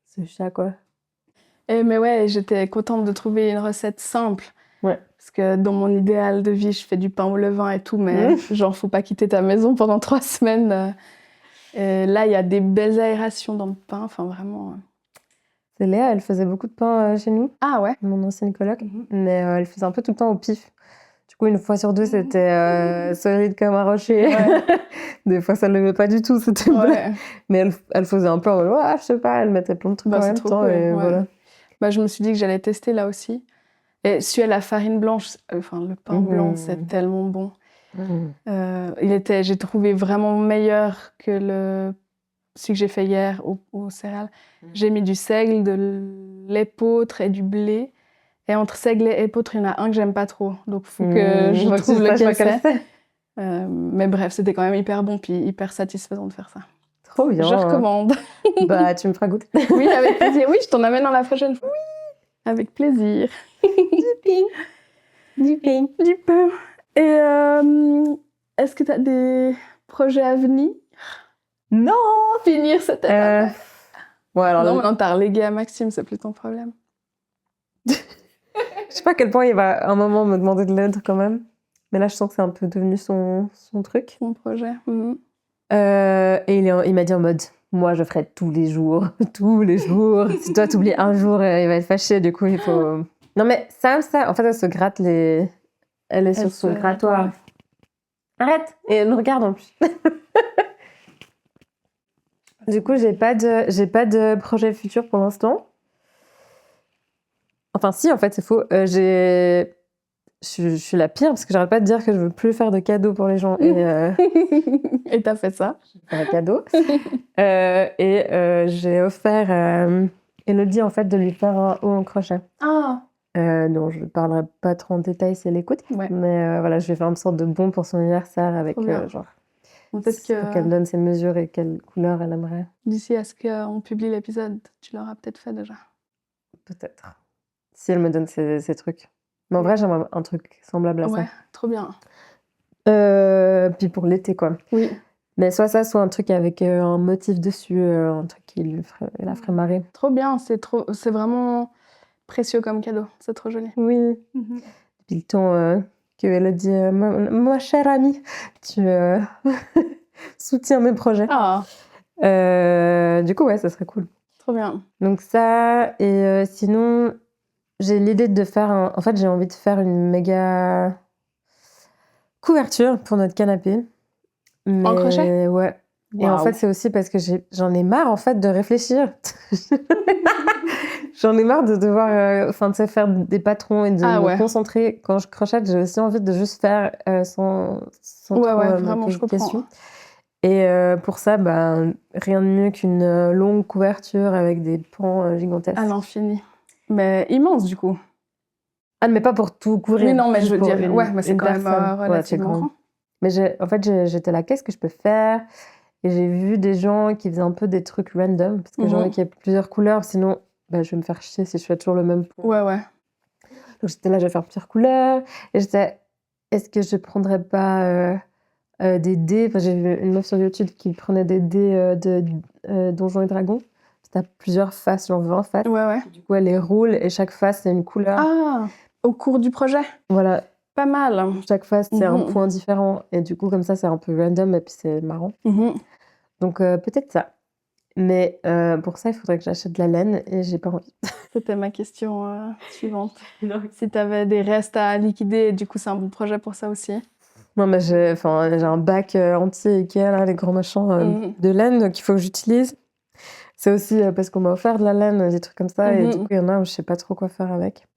[SPEAKER 2] Ce chat, quoi.
[SPEAKER 1] Mais ouais, j'étais contente de trouver une recette simple.
[SPEAKER 2] Ouais.
[SPEAKER 1] Parce que dans mon idéal de vie, je fais du pain au levain et tout, mais genre, faut pas quitter ta maison pendant 3 semaines. Et là, il y a des belles aérations dans le pain, enfin, vraiment...
[SPEAKER 2] C'est Léa, elle faisait beaucoup de pain chez nous.
[SPEAKER 1] Ah ouais.
[SPEAKER 2] Mon ancienne coloc. Mais elle faisait un peu tout le temps au pif. Du coup, une fois sur deux, c'était solide comme un rocher. Ouais. Des fois, ça ne levait pas du tout, c'était blague. Mais elle faisait un peu en mode, je sais pas, elle mettait plein de trucs en même temps. Cool, et voilà.
[SPEAKER 1] Bah, je me suis dit que j'allais tester là aussi. Et celui à la farine blanche, enfin, le pain blanc, c'est tellement bon. J'ai trouvé vraiment meilleur que celui que j'ai fait hier au céréales. J'ai mis du seigle, de l'épeautre et du blé. Et entre seigle et épeautre, il y en a un que j'aime pas trop. Donc, il faut que je trouve lequel c'est. Mais bref, c'était quand même hyper bon puis hyper satisfaisant de faire ça.
[SPEAKER 2] Trop bien.
[SPEAKER 1] Je recommande.
[SPEAKER 2] Bah, tu me feras goûter.
[SPEAKER 1] Oui, avec plaisir. Oui, je t'en amène dans la prochaine fois. Oui, avec plaisir.
[SPEAKER 2] Du
[SPEAKER 1] pain. Et est-ce que tu as des projets à venir?
[SPEAKER 2] Non.
[SPEAKER 1] Finir cette étape.
[SPEAKER 2] Ouais, alors
[SPEAKER 1] non, t'as relégué à Maxime, c'est plus ton problème.
[SPEAKER 2] Je sais pas à quel point il va à un moment me demander de l'aide quand même. Mais là, je sens que c'est un peu devenu son truc.
[SPEAKER 1] Son projet.
[SPEAKER 2] Et il m'a dit en mode, moi, je ferai tous les jours. Tous les jours. Si toi, t'oublies un jour, il va être fâché. Du coup, il faut... Non, mais ça, en fait, elle se gratte les... Elle est sur ce grattoir. Arrête. Et elle me regarde en plus. Du coup, j'ai pas de projet futur pour l'instant. Enfin, si, en fait, c'est faux. Je suis la pire parce que j'arrête pas de dire que je veux plus faire de cadeaux pour les gens.
[SPEAKER 1] Et t'as fait ça?
[SPEAKER 2] J'ai fait un cadeau. J'ai offert Elodie, en fait, de lui faire un haut en crochet.
[SPEAKER 1] Ah!
[SPEAKER 2] Non, je ne parlerai pas trop en détail si elle écoute. Ouais. Mais voilà, je vais faire une sorte de bon pour son anniversaire avec genre... Peut-être pour qu'elle me donne ses mesures et quelle couleur elle aimerait.
[SPEAKER 1] D'ici à ce qu'on publie l'épisode, tu l'auras peut-être fait déjà.
[SPEAKER 2] Peut-être. Si elle me donne ces trucs. Mais en vrai, j'aimerais un truc semblable à ça.
[SPEAKER 1] Ouais, trop bien.
[SPEAKER 2] Puis pour l'été, quoi.
[SPEAKER 1] Oui.
[SPEAKER 2] Mais soit ça, soit un truc avec un motif dessus, un truc qui la ferait marrer.
[SPEAKER 1] Trop bien, c'est vraiment précieux comme cadeau. C'est trop joli.
[SPEAKER 2] Oui. Puis le temps que Elodie, ma chère amie, tu soutiens mes projets.
[SPEAKER 1] Ah.
[SPEAKER 2] Du coup, ouais, ça serait cool.
[SPEAKER 1] Trop bien.
[SPEAKER 2] Donc ça, et sinon, j'ai l'idée de faire En fait, j'ai envie de faire une méga couverture pour notre canapé.
[SPEAKER 1] En crochet?
[SPEAKER 2] Ouais. Wow. Et en fait, c'est aussi parce que j'en ai marre, en fait, de réfléchir. J'en ai marre de devoir faire des patrons et de me concentrer. Quand je crochette, j'ai aussi envie de juste faire sans trop
[SPEAKER 1] vraiment, je comprends.
[SPEAKER 2] Et pour ça, rien de mieux qu'une longue couverture avec des pans gigantesques.
[SPEAKER 1] À l'infini. Mais immense, du coup.
[SPEAKER 2] Ah, mais pas pour tout couvrir.
[SPEAKER 1] Oui, non, mais je veux dire, mais c'est quand même relativement grand.
[SPEAKER 2] Mais j'étais là, qu'est-ce que je peux faire? Et j'ai vu des gens qui faisaient un peu des trucs random, parce que j'ai envie qu'il y ait plusieurs couleurs, sinon je vais me faire chier si je fais toujours le même point.
[SPEAKER 1] Ouais.
[SPEAKER 2] Donc j'étais là, je vais faire plusieurs couleurs. Et j'étais, est-ce que je prendrais pas des dés? J'ai vu une meuf sur YouTube qui prenait des dés de Donjons et Dragons. C'était à plusieurs faces, genre 20 faces.
[SPEAKER 1] Ouais.
[SPEAKER 2] Du coup, elle les roule et chaque face, c'est une couleur.
[SPEAKER 1] Ah, au cours du projet?
[SPEAKER 2] Voilà.
[SPEAKER 1] Pas mal.
[SPEAKER 2] Chaque face, c'est un point différent. Et du coup, comme ça, c'est un peu random et puis c'est marrant. Donc, peut-être ça. Mais pour ça, il faudrait que j'achète de la laine et j'ai pas envie.
[SPEAKER 1] C'était ma question suivante. Non. Si tu avais des restes à liquider, du coup, c'est un bon projet pour ça aussi.
[SPEAKER 2] Non, mais j'ai un bac entier Ikea, là, les grands machins de laine qu'il faut que j'utilise. C'est aussi parce qu'on m'a offert de la laine, des trucs comme ça. Et du coup, il y en a où je sais pas trop quoi faire avec.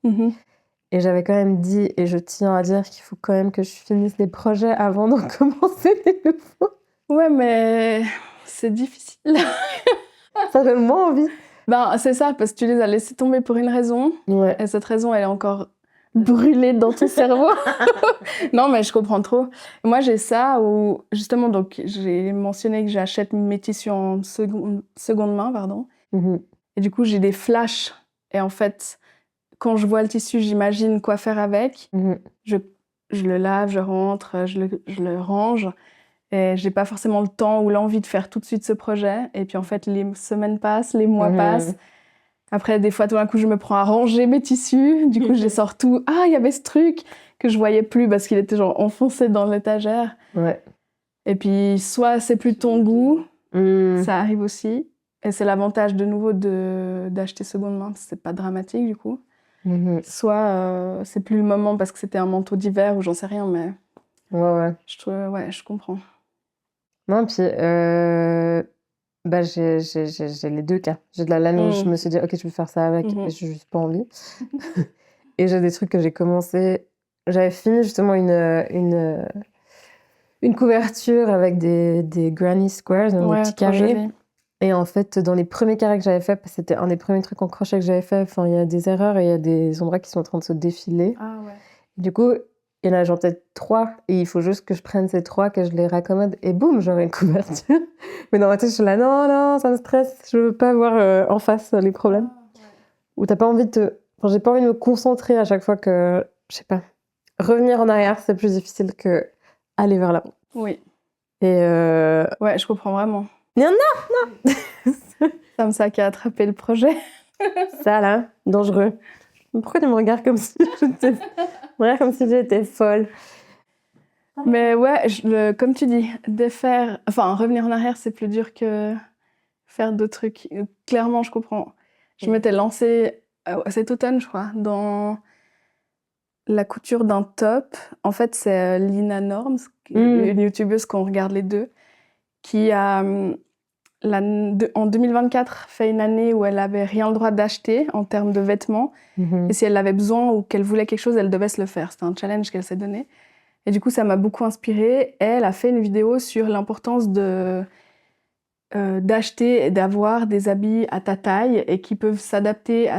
[SPEAKER 2] Et j'avais quand même dit, et je tiens à dire qu'il faut quand même que je finisse les projets avant d'en commencer les nouveaux.
[SPEAKER 1] Ouais, mais c'est difficile.
[SPEAKER 2] Ça donne moins envie.
[SPEAKER 1] Ben, c'est ça, parce que tu les as laissés tomber pour une raison.
[SPEAKER 2] Ouais.
[SPEAKER 1] Et cette raison, elle est encore brûlée dans ton cerveau. Non, mais je comprends trop. Moi, j'ai ça où, justement, donc, j'ai mentionné que j'achète mes tissus en seconde main, pardon. Et du coup, j'ai des flashs. Et en fait, quand je vois le tissu, j'imagine quoi faire avec. Je le lave, je rentre, je le range. Et j'ai pas forcément le temps ou l'envie de faire tout de suite ce projet. Et puis en fait, les semaines passent, les mois passent. Après, des fois, tout d'un coup, je me prends à ranger mes tissus. Du coup, je les sors tout. Ah, il y avait ce truc que je voyais plus parce qu'il était genre enfoncé dans l'étagère.
[SPEAKER 2] Ouais.
[SPEAKER 1] Et puis, soit c'est plus ton goût, ça arrive aussi. Et c'est l'avantage de nouveau d'acheter seconde main, parce que c'est pas dramatique du coup. Soit c'est plus le moment parce que c'était un manteau d'hiver ou j'en sais rien, mais
[SPEAKER 2] ouais.
[SPEAKER 1] Je comprends.
[SPEAKER 2] Non, puis bah, j'ai les deux cas. J'ai de la laine où je me suis dit, ok, je vais faire ça avec, et j'ai juste pas envie. Et j'ai des trucs que j'ai commencé. J'avais fini justement une couverture avec des granny squares, des petits carrés. Et en fait, dans les premiers carrés que j'avais fait, c'était un des premiers trucs en crochet que j'avais fait, enfin, il y a des erreurs et il y a des endroits qui sont en train de se défiler.
[SPEAKER 1] Ah ouais.
[SPEAKER 2] Du coup, il y en a genre peut-être 3 et il faut juste que je prenne ces 3, que je les raccommode et boum, j'aurai une couverture. Mais dans ma tête, je suis là, non, ça me stresse, je veux pas voir en face les problèmes. Ou t'as pas envie de Enfin, j'ai pas envie de me concentrer à chaque fois que, je sais pas, revenir en arrière, c'est plus difficile que aller vers l'avant.
[SPEAKER 1] Oui.
[SPEAKER 2] Et
[SPEAKER 1] ouais, je comprends vraiment.
[SPEAKER 2] Non.
[SPEAKER 1] C'est comme ça qui a attrapé le projet.
[SPEAKER 2] Ça là, dangereux. Pourquoi tu me regardes comme si j'étais folle?
[SPEAKER 1] Mais ouais, comme tu dis, revenir en arrière, c'est plus dur que faire d'autres trucs. Clairement, je comprends. Je m'étais lancée cet automne, je crois, dans la couture d'un top. En fait, c'est Lina Norms, une youtubeuse qu'on regarde les deux, qui a en 2024 fait une année où elle avait rien le droit d'acheter en termes de vêtements. Et si elle avait besoin ou qu'elle voulait quelque chose, elle devait se le faire. C'était un challenge qu'elle s'est donné. Et du coup, ça m'a beaucoup inspirée. Elle a fait une vidéo sur l'importance d'acheter et d'avoir des habits à ta taille et qui peuvent s'adapter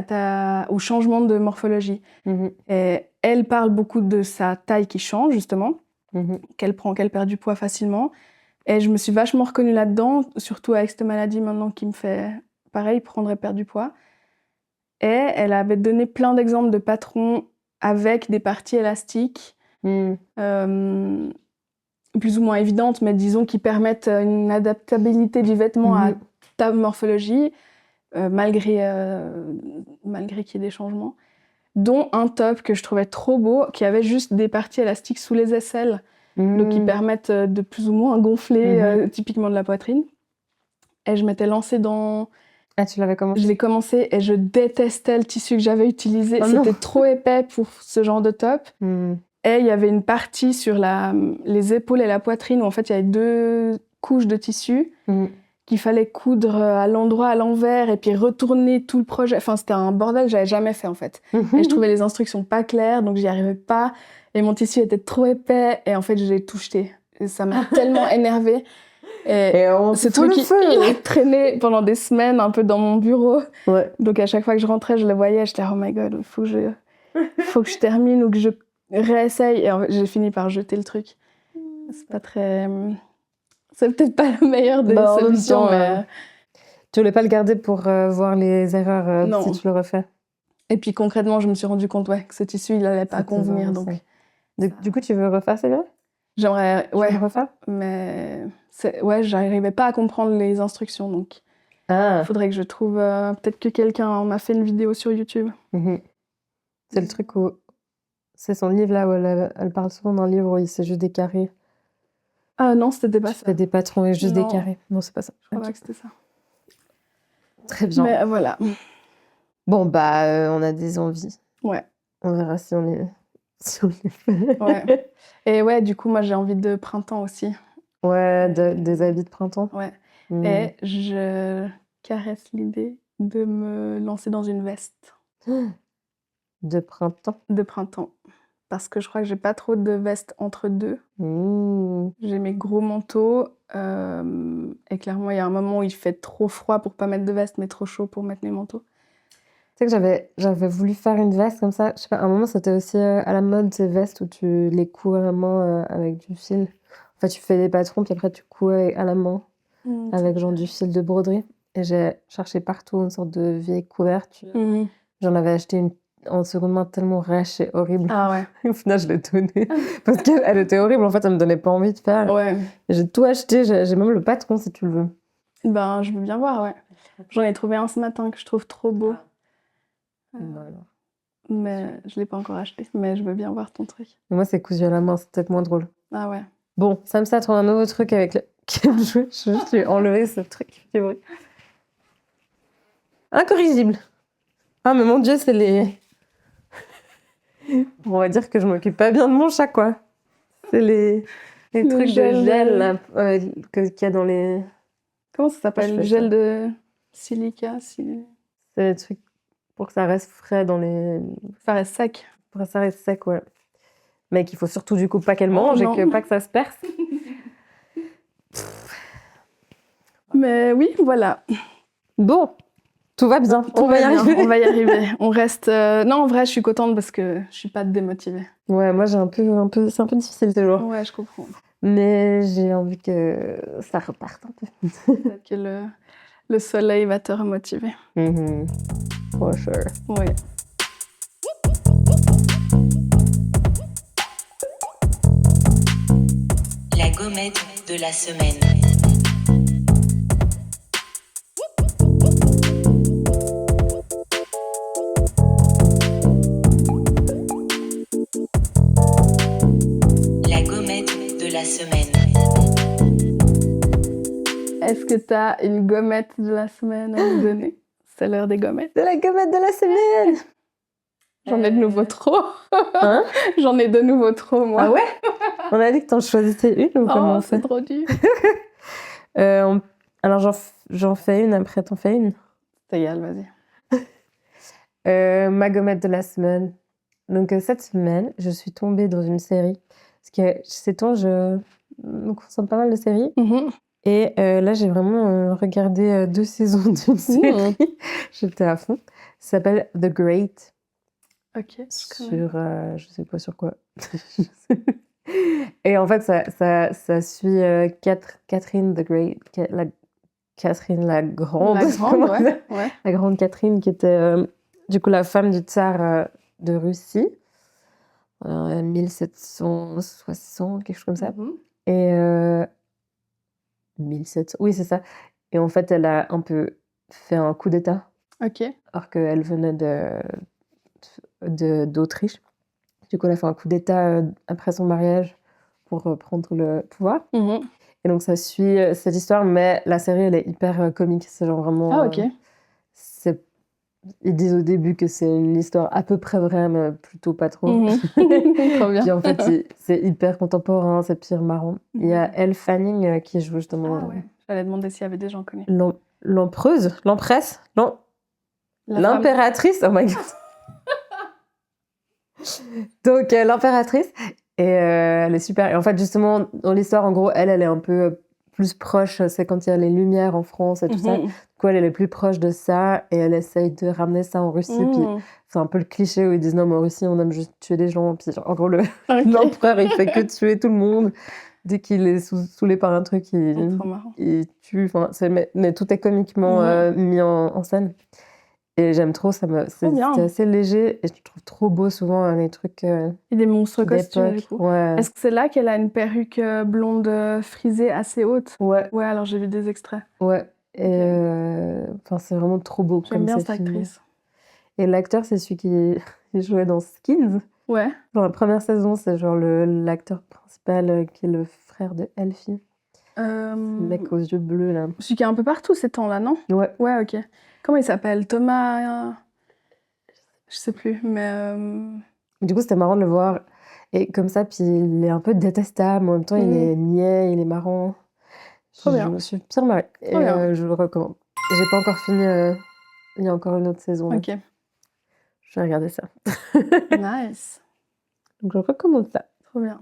[SPEAKER 1] au changement de morphologie. Et elle parle beaucoup de sa taille qui change, justement, qu'elle perd du poids facilement. Et je me suis vachement reconnue là-dedans, surtout avec cette maladie maintenant qui me fait, pareil, prendre et perdre du poids. Et elle avait donné plein d'exemples de patrons avec des parties élastiques, plus ou moins évidentes, mais disons qui permettent une adaptabilité du vêtement à ta morphologie, malgré qu'il y ait des changements. Dont un top que je trouvais trop beau, qui avait juste des parties élastiques sous les aisselles, donc qui permettent de plus ou moins gonfler typiquement de la poitrine. Et je m'étais lancée dans...
[SPEAKER 2] Ah, tu l'avais commencé?
[SPEAKER 1] Je l'ai commencé et je détestais le tissu que j'avais utilisé. C'était trop épais pour ce genre de top. Et il y avait une partie sur les épaules et la poitrine où en fait il y avait 2 couches de tissu qu'il fallait coudre à l'endroit, à l'envers et puis retourner tout le projet. Enfin, c'était un bordel que j'avais jamais fait en fait. Et je trouvais les instructions pas claires, donc j'y arrivais pas. Et mon tissu était trop épais et en fait j'ai tout jeté. Et ça m'a tellement énervée. Et ce truc, il a traîné pendant des semaines un peu dans mon bureau.
[SPEAKER 2] Ouais.
[SPEAKER 1] Donc à chaque fois que je rentrais, je le voyais, j'étais oh my god, faut que je termine ou que je réessaye. Et en fait, j'ai fini par jeter le truc. C'est pas très... C'est peut-être pas la meilleure des solutions, mais...
[SPEAKER 2] Tu voulais pas le garder pour voir les erreurs si tu le refais?
[SPEAKER 1] Et puis concrètement, je me suis rendu compte que ce tissu, il allait pas convenir. Donc...
[SPEAKER 2] Du coup, tu veux refaire, c'est vrai?
[SPEAKER 1] J'aimerais,
[SPEAKER 2] Tu veux le refaire?
[SPEAKER 1] Mais j'arrivais pas à comprendre les instructions, donc il faudrait que je trouve... peut-être que quelqu'un m'a fait une vidéo sur YouTube.
[SPEAKER 2] C'est le truc où... C'est son livre là où elle parle souvent d'un livre où c'est juste des carrés.
[SPEAKER 1] Ah non, c'était pas ça.
[SPEAKER 2] Fais des patrons et juste des carrés. Non, c'est pas ça.
[SPEAKER 1] Je crois pas que c'était ça.
[SPEAKER 2] Très bien.
[SPEAKER 1] Mais voilà.
[SPEAKER 2] Bon, bah, on a des envies.
[SPEAKER 1] Ouais.
[SPEAKER 2] On verra si on les fait.
[SPEAKER 1] Ouais. Et ouais, du coup, moi, j'ai envie de printemps aussi.
[SPEAKER 2] Ouais, des habits de printemps.
[SPEAKER 1] Ouais. Et je caresse l'idée de me lancer dans une veste.
[SPEAKER 2] De printemps?
[SPEAKER 1] De printemps. Parce que je crois que j'ai pas trop de vestes entre deux. J'ai mes gros manteaux. Et clairement, il y a un moment où il fait trop froid pour pas mettre de veste, mais trop chaud pour mettre les manteaux.
[SPEAKER 2] Tu sais que j'avais voulu faire une veste comme ça. Je sais pas, à un moment, c'était aussi à la mode, ces vestes où tu les couds à la main avec du fil. En fait, tu fais des patrons, puis après, tu couds à la main avec genre du fil de broderie. Et j'ai cherché partout une sorte de vieille couverture. J'en avais acheté une en seconde main tellement rêche et horrible.
[SPEAKER 1] Ah ouais.
[SPEAKER 2] Et au final, je l'ai donnée. Parce qu'elle était horrible. En fait, elle me donnait pas envie de faire.
[SPEAKER 1] Ouais.
[SPEAKER 2] Et j'ai tout acheté. J'ai même le patron, si tu le veux.
[SPEAKER 1] Ben, je veux bien voir, ouais. J'en ai trouvé un ce matin que je trouve trop beau. Mais je l'ai pas encore acheté. Mais je veux bien voir ton truc.
[SPEAKER 2] Et moi, c'est cousu à la main. C'est peut-être moins drôle.
[SPEAKER 1] Ah ouais.
[SPEAKER 2] Bon, Samsa trouve un nouveau truc avec lequel je vais enlever ce truc qui fait bruit. Incorrigible. Ah, mais mon Dieu, c'est les... On va dire que je m'occupe pas bien de mon chat, quoi. C'est les trucs de gel là, qu'il y a dans les...
[SPEAKER 1] Comment ça s'appelle? Le gel de silica.
[SPEAKER 2] C'est les trucs pour que ça reste frais dans les...
[SPEAKER 1] Ça reste sec.
[SPEAKER 2] Pour que ça reste sec, ouais. Mais qu'il faut surtout du coup pas qu'elle mange et pas que ça se perce.
[SPEAKER 1] Mais oui, voilà.
[SPEAKER 2] Bon, tout va bien. On va y arriver.
[SPEAKER 1] On va y arriver. On reste... Non, en vrai, je suis contente parce que je suis pas démotivée.
[SPEAKER 2] Ouais, moi, c'est un peu difficile toujours.
[SPEAKER 1] Ouais, je comprends.
[SPEAKER 2] Mais j'ai envie que ça reparte un peu.
[SPEAKER 1] Peut-être que le soleil va te remotiver.
[SPEAKER 2] For sure.
[SPEAKER 1] Oui.
[SPEAKER 3] La gommette de la semaine. La gommette de la semaine.
[SPEAKER 1] Est-ce que tu as une gommette de la semaine à nous donner? C'est l'heure des gommettes.
[SPEAKER 2] C'est la gommette de la semaine.
[SPEAKER 1] J'en ai de nouveau trop.
[SPEAKER 2] Hein?
[SPEAKER 1] J'en ai de nouveau trop, moi.
[SPEAKER 2] Ah ouais? On a dit que t'en choisissais une ou comment on fait?
[SPEAKER 1] C'est trop dur.
[SPEAKER 2] Alors j'en fais une, après t'en fais une.
[SPEAKER 1] C'est égal, vas-y.
[SPEAKER 2] Ma gommette de la semaine. Donc cette semaine, je suis tombée dans une série. Parce que ces temps, je me consomme pas mal de séries. Et là, j'ai vraiment regardé 2 saisons d'une série. J'étais à fond. Ça s'appelle The Great.
[SPEAKER 1] Ok.
[SPEAKER 2] Sur, je sais pas sur quoi. Et en fait, ça suit Catherine the Great, Catherine la Grande.
[SPEAKER 1] La Grande, ouais.
[SPEAKER 2] La Grande Catherine, qui était du coup la femme du tsar de Russie, 1760, quelque chose comme ça. Et 1700, oui, c'est ça. Et en fait, elle a un peu fait un coup d'État.
[SPEAKER 1] Ok.
[SPEAKER 2] Alors qu'elle venait d'Autriche. Du coup, elle a fait un coup d'État après son mariage pour prendre le pouvoir. Et donc, ça suit cette histoire, mais la série, elle est hyper comique. C'est genre vraiment...
[SPEAKER 1] Ah, ok.
[SPEAKER 2] Ils disent au début que c'est une histoire à peu près vraie, mais plutôt pas trop.
[SPEAKER 1] Trop bien.
[SPEAKER 2] Puis en fait, c'est hyper contemporain, c'est pire marrant. Il y a Elle Fanning qui joue justement...
[SPEAKER 1] Ah ouais, j'allais demander s'il y avait des gens connus.
[SPEAKER 2] L'emperesse, l'impératrice, oh my god. Donc l'impératrice, et elle est super. Et en fait, justement, dans l'histoire, en gros, elle est un peu plus proche, c'est quand il y a les Lumières en France et tout ça. Du coup, elle est plus proche de ça, et elle essaye de ramener ça en Russie. Puis c'est un peu le cliché où ils disent non, mais en Russie, on aime juste tuer les gens. Puis genre, en gros, l'empereur, il fait que tuer tout le monde. Dès qu'il est saoulé par un truc, il tue. Enfin, mais tout est comiquement mis en scène. Et j'aime trop, c'est assez léger et je trouve trop beau souvent les trucs.
[SPEAKER 1] Et des monstres costumes, du coup.
[SPEAKER 2] Ouais.
[SPEAKER 1] Est-ce que c'est là qu'elle a une perruque blonde frisée assez haute?
[SPEAKER 2] Ouais.
[SPEAKER 1] Ouais, alors j'ai vu des extraits.
[SPEAKER 2] Ouais. Et c'est vraiment trop beau.
[SPEAKER 1] J'aime bien cette actrice.
[SPEAKER 2] Et l'acteur, c'est celui qui jouait dans Skins.
[SPEAKER 1] Ouais.
[SPEAKER 2] Dans la première saison, c'est genre l'acteur principal qui est le frère de Elfie. Le mec aux yeux bleus, là.
[SPEAKER 1] Celui qui est un peu partout ces temps-là, non?
[SPEAKER 2] Ouais.
[SPEAKER 1] Ouais, ok. Comment il s'appelle? Thomas... Je sais plus, mais...
[SPEAKER 2] Du coup, c'était marrant de le voir. Et comme ça, puis il est un peu détestable, mais en même temps, il est niais, il est marrant.
[SPEAKER 1] Trop bien.
[SPEAKER 2] Je me suis pire marrée. Et je le recommande. J'ai pas encore fini... Il y a encore une autre saison.
[SPEAKER 1] Ok.
[SPEAKER 2] Là. Je vais regarder ça.
[SPEAKER 1] Nice.
[SPEAKER 2] Donc, je recommande ça.
[SPEAKER 1] Trop bien.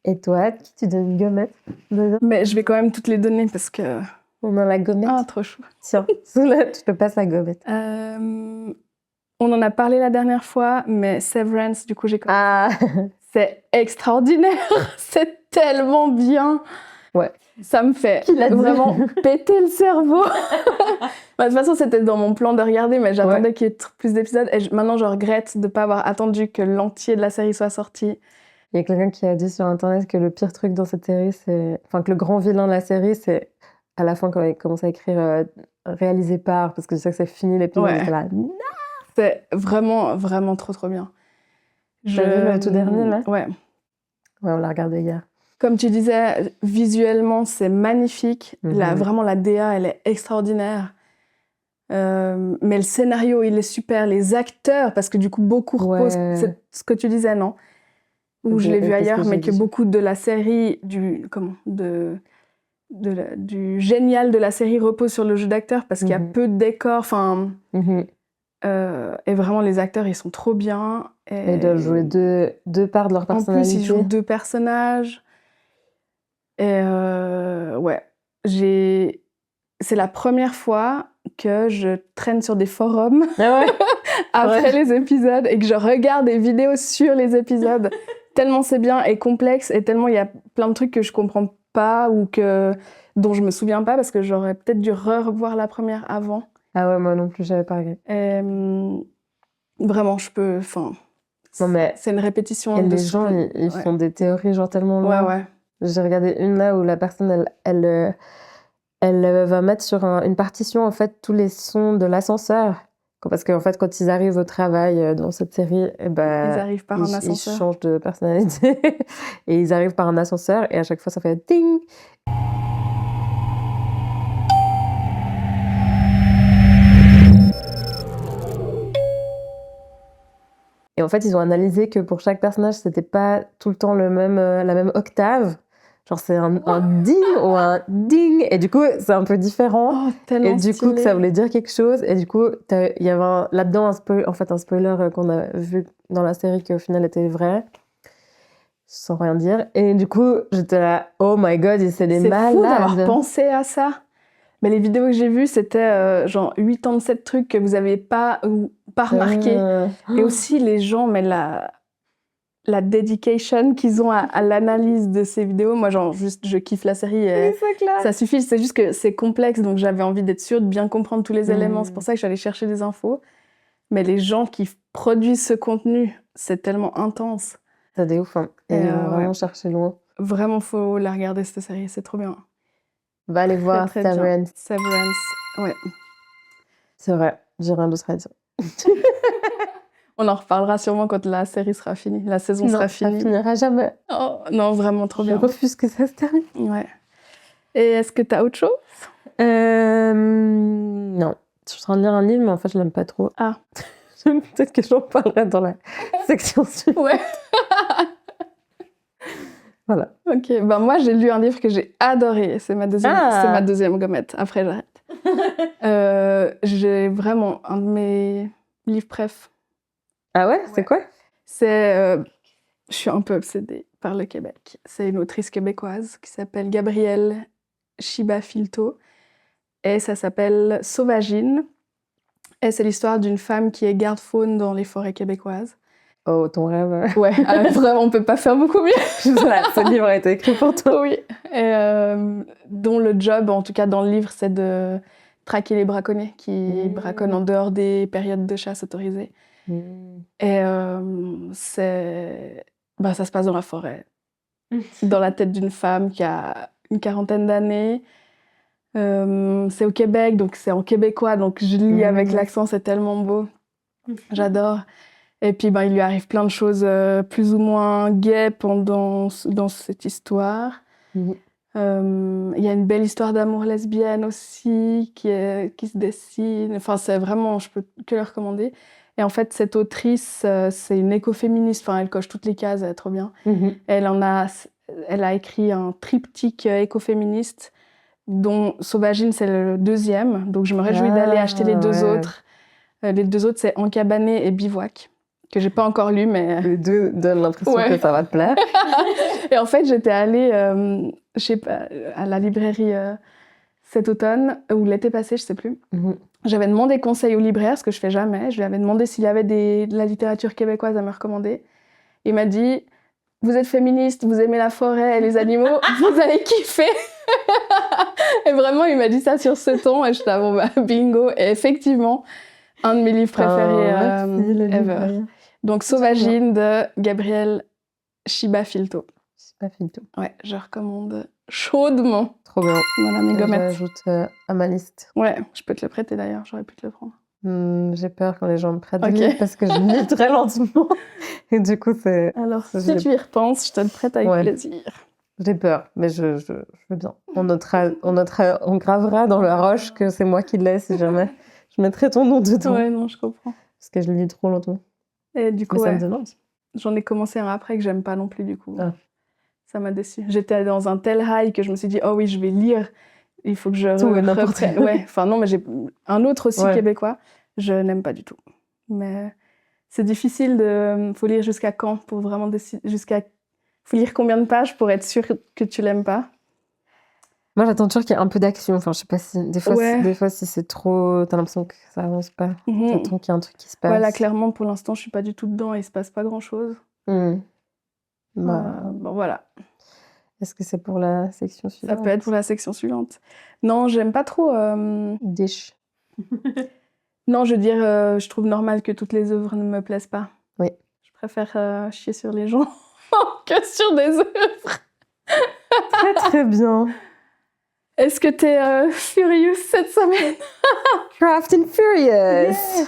[SPEAKER 2] Et toi, qui tu donnes une gommette?
[SPEAKER 1] Mais je vais quand même toutes les donner parce que...
[SPEAKER 2] On a la gommette.
[SPEAKER 1] Ah, trop chou.
[SPEAKER 2] Tiens, là, je te passe la gommette.
[SPEAKER 1] On en a parlé la dernière fois, mais Severance, du coup, j'ai commencé.
[SPEAKER 2] Ah.
[SPEAKER 1] C'est extraordinaire. C'est tellement bien.
[SPEAKER 2] Ouais.
[SPEAKER 1] Ça me fait vraiment péter le cerveau. De toute façon, c'était dans mon plan de regarder, mais j'attendais qu'il y ait plus d'épisodes. Et maintenant, je regrette de ne pas avoir attendu que l'entier de la série soit sorti.
[SPEAKER 2] Il y a quelqu'un qui a dit sur Internet que le pire truc dans cette série, c'est... Enfin, que le grand vilain de la série, c'est à la fin quand il commence à écrire réalisé par... Parce que je sais que c'est fini l'épisode.
[SPEAKER 1] Ouais.
[SPEAKER 2] Là.
[SPEAKER 1] C'est vraiment, vraiment trop, trop bien.
[SPEAKER 2] T'as vu le tout dernier, là?
[SPEAKER 1] Ouais.
[SPEAKER 2] Ouais, on l'a regardé hier.
[SPEAKER 1] Comme tu disais, visuellement, c'est magnifique. Vraiment, la DA, elle est extraordinaire. Mais le scénario, il est super. Les acteurs, parce que du coup, beaucoup reposent... C'est ce que tu disais, non? Ou je l'ai vu ailleurs, mais que beaucoup de la série, du génial de la série repose sur le jeu d'acteur, parce qu'il y a peu de décors. Enfin... et vraiment, les acteurs, ils sont trop bien.
[SPEAKER 2] Et ils doivent jouer deux parts de leur personnalité.
[SPEAKER 1] En plus, ils jouent 2 personnages. Et ouais, c'est la première fois que je traîne sur des forums après les épisodes et que je regarde des vidéos sur les épisodes. Tellement c'est bien et complexe et tellement il y a plein de trucs que je comprends pas ou dont je me souviens pas parce que j'aurais peut-être dû revoir la première avant.
[SPEAKER 2] Ah ouais, moi non plus, j'avais pas regardé.
[SPEAKER 1] Vraiment, c'est une répétition.
[SPEAKER 2] Et les gens, ils font des théories genre tellement loin.
[SPEAKER 1] Ouais.
[SPEAKER 2] J'ai regardé une là où la personne, elle va mettre sur une partition en fait tous les sons de l'ascenseur. Parce qu'en fait, quand ils arrivent au travail dans cette série,
[SPEAKER 1] ils arrivent par un ascenseur.
[SPEAKER 2] Ils changent de personnalité et ils arrivent par un ascenseur et à chaque fois ça fait ding. Et en fait, ils ont analysé que pour chaque personnage, c'était pas tout le temps la même octave. Genre, c'est un ding ou un ding. Et du coup, c'est un peu différent.
[SPEAKER 1] Oh, et
[SPEAKER 2] du coup, que ça voulait dire quelque chose. Et du coup, il y avait là-dedans un spoiler qu'on a vu dans la série qui, au final, était vrai. Sans rien dire. Et du coup, j'étais là, oh my god, c'est des malades.
[SPEAKER 1] C'est fou d'avoir pensé à ça. Mais les vidéos que j'ai vues, c'était genre 87 trucs que vous n'avez pas remarqué. Et aussi, les gens, mais la dedication qu'ils ont à l'analyse de ces vidéos. Moi, genre, juste, je kiffe la série. Et ça suffit. C'est juste que c'est complexe, donc j'avais envie d'être sûre de bien comprendre tous les éléments. C'est pour ça que j'allais chercher des infos. Mais les gens qui produisent ce contenu, c'est tellement intense.
[SPEAKER 2] C'est des ouf, hein. Et vraiment chercher loin.
[SPEAKER 1] Vraiment, faut la regarder, cette série. C'est trop bien.
[SPEAKER 2] Va aller voir Severance.
[SPEAKER 1] Severance, ouais.
[SPEAKER 2] C'est vrai, j'ai rien d'autre à dire.
[SPEAKER 1] On en reparlera sûrement quand la série sera finie, la saison sera finie.
[SPEAKER 2] Ça finira jamais.
[SPEAKER 1] Oh, non, vraiment trop bien.
[SPEAKER 2] Je refuse que ça se termine.
[SPEAKER 1] Ouais. Et est-ce que t'as autre chose?
[SPEAKER 2] Non. Je suis en train de lire un livre, mais en fait, je l'aime pas trop.
[SPEAKER 1] Ah.
[SPEAKER 2] Peut-être que j'en parlerai dans la section suivante.
[SPEAKER 1] Ouais.
[SPEAKER 2] Voilà.
[SPEAKER 1] Ok, ben moi, j'ai lu un livre que j'ai adoré. C'est ma deuxième gommette. Après, j'arrête. J'ai vraiment un de mes livres préf.
[SPEAKER 2] Ah ouais? C'est quoi?
[SPEAKER 1] Je suis un peu obsédée par le Québec. C'est une autrice québécoise qui s'appelle Gabrielle Chiba-Filto. Et ça s'appelle Sauvagine. Et c'est l'histoire d'une femme qui est garde-faune dans les forêts québécoises.
[SPEAKER 2] Oh, ton rêve.
[SPEAKER 1] Ouais, vraiment, on peut pas faire beaucoup mieux.
[SPEAKER 2] Ce livre a été écrit pour toi.
[SPEAKER 1] Oui. Et, dont le job, en tout cas dans le livre, c'est de traquer les braconniers qui braconnent en dehors des périodes de chasse autorisées. Et ça se passe dans la forêt, dans la tête d'une femme qui a une 40aine d'années. C'est au Québec, donc c'est en québécois, donc je lis avec l'accent, c'est tellement beau. J'adore. Et puis il lui arrive plein de choses plus ou moins gaies dans cette histoire. Il y a une belle histoire d'amour lesbienne aussi qui se dessine. Enfin, c'est vraiment, je peux que le recommander. Et en fait, cette autrice, c'est une écoféministe. Enfin, elle coche toutes les cases, elle est trop bien. Elle a écrit un triptyque écoféministe dont Sauvagine, c'est le deuxième. Donc, je me réjouis d'aller acheter les deux autres. Les deux autres, c'est Encabané et Bivouac. que j'ai pas encore lu, mais...
[SPEAKER 2] Les deux donnent l'impression que ça va te plaire.
[SPEAKER 1] Et en fait, j'étais allée, je sais pas, à la librairie cet automne, ou l'été passé, je sais plus. J'avais demandé conseil au libraire, ce que je fais jamais. Je lui avais demandé s'il y avait de la littérature québécoise à me recommander. Il m'a dit, vous êtes féministe, vous aimez la forêt et les animaux, vous allez kiffer. Et vraiment, il m'a dit ça sur ce ton, et je suis là, bon bah, bingo. Et effectivement, un de mes livres préférés ever. Donc, Sauvagine de Gabriel Chiba-Filto.
[SPEAKER 2] Chiba-Filto.
[SPEAKER 1] Ouais, je recommande chaudement.
[SPEAKER 2] Trop bien.
[SPEAKER 1] Voilà, mes gommettes.
[SPEAKER 2] J'ajoute à ma liste.
[SPEAKER 1] Ouais, je peux te le prêter d'ailleurs, j'aurais pu te le prendre.
[SPEAKER 2] J'ai peur quand les gens me prêtent des livres parce que je lis très lentement. Et du coup, c'est...
[SPEAKER 1] Alors, si tu y repenses, je te le prête avec plaisir.
[SPEAKER 2] J'ai peur, mais je veux bien. On gravera dans la roche que c'est moi qui l'ai si jamais. Je mettrai ton nom dedans.
[SPEAKER 1] Ouais, non, je comprends.
[SPEAKER 2] Parce que je lis trop lentement.
[SPEAKER 1] Et du coup,
[SPEAKER 2] ça me donne envie.
[SPEAKER 1] J'en ai commencé un après que j'aime pas non plus, du coup. Ça m'a déçue. J'étais dans un tel high que je me suis dit, oh oui, je vais lire. Il faut que je reprenne. Ouais, enfin non, mais j'ai un autre aussi québécois. Je n'aime pas du tout. Mais c'est difficile de... Faut lire jusqu'à quand pour vraiment décider... Faut lire combien de pages pour être sûr que tu l'aimes pas?
[SPEAKER 2] Moi, j'attends toujours qu'il y ait un peu d'action. Enfin, je sais pas si... Des fois, si c'est trop... T'as l'impression que ça avance pas. T'attends qu'il y ait un truc qui se passe.
[SPEAKER 1] Voilà, clairement, pour l'instant, je suis pas du tout dedans et il se passe pas grand-chose. Bon, voilà.
[SPEAKER 2] Est-ce que c'est pour la section suivante?
[SPEAKER 1] Ça peut être pour la section suivante. Non, j'aime pas trop...
[SPEAKER 2] Dish.
[SPEAKER 1] Non, je veux dire, je trouve normal que toutes les œuvres ne me plaisent pas.
[SPEAKER 2] Oui.
[SPEAKER 1] Je préfère chier sur les gens que sur des œuvres.
[SPEAKER 2] Très, très bien.
[SPEAKER 1] Est-ce que t'es furious cette semaine?
[SPEAKER 2] Craft and Furious. Yeah.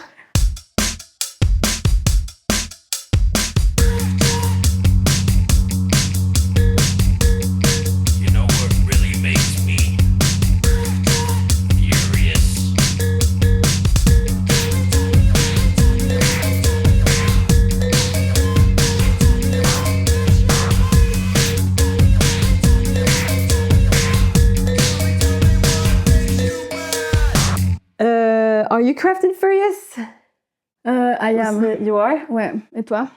[SPEAKER 2] Are you Craft and Furious?
[SPEAKER 1] I am.
[SPEAKER 2] You are?
[SPEAKER 1] Ouais. Et toi?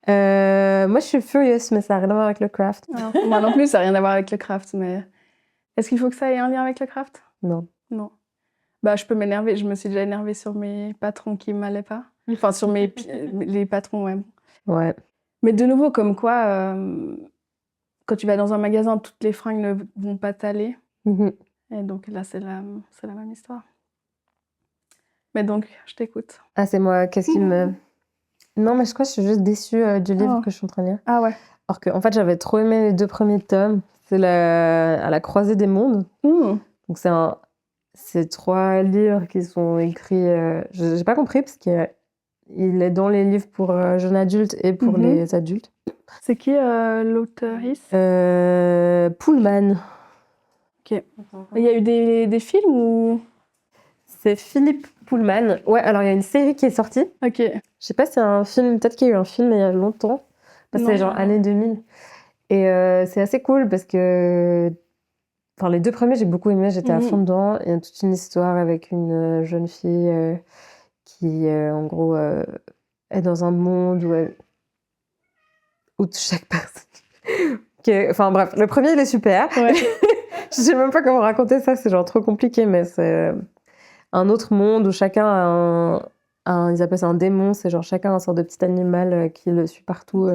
[SPEAKER 2] Moi, je suis Furious, mais ça n'a rien à voir avec le craft.
[SPEAKER 1] Alors, moi non plus, ça n'a rien à voir avec le craft, mais... Est-ce qu'il faut que ça ait un lien avec le craft?
[SPEAKER 2] Non.
[SPEAKER 1] Non. Bah, je peux m'énerver. Je me suis déjà énervée sur mes patrons qui ne m'allaient pas. Enfin, sur les patrons, ouais.
[SPEAKER 2] Ouais.
[SPEAKER 1] Mais de nouveau, comme quoi, quand tu vas dans un magasin, toutes les fringues ne vont pas t'aller. Et donc là, c'est la même histoire. Mais donc, je t'écoute.
[SPEAKER 2] Ah, c'est moi. Qu'est-ce qui me... Non, mais je crois que je suis juste déçue du livre que je suis en train de lire.
[SPEAKER 1] Ah ouais.
[SPEAKER 2] Alors qu'en fait, j'avais trop aimé les 2 premiers tomes. C'est à la croisée des mondes. Donc, c'est 3 livres qui sont écrits... J'ai pas compris parce qu'il est dans les livres pour jeunes adultes et pour les adultes.
[SPEAKER 1] C'est qui l'auteuriste?
[SPEAKER 2] Pullman.
[SPEAKER 1] Ok. Il y a eu des films ou...
[SPEAKER 2] C'est Philippe Pullman. Ouais, alors il y a une série qui est sortie.
[SPEAKER 1] Ok.
[SPEAKER 2] Je sais pas si c'est un film, peut-être qu'il y a eu un film il y a longtemps. Parce que c'est genre années 2000. Et c'est assez cool parce que... Enfin, les 2 premiers, j'ai beaucoup aimé, j'étais à fond dedans. Il y a toute une histoire avec une jeune fille qui, en gros, est dans un monde où chaque personne... Enfin bref, le premier, il est super.
[SPEAKER 1] Ouais.
[SPEAKER 2] Je sais même pas comment raconter ça, c'est genre trop compliqué, mais c'est un autre monde où chacun a ils appellent ça un démon, c'est genre chacun a une sorte de petit animal qui le suit partout,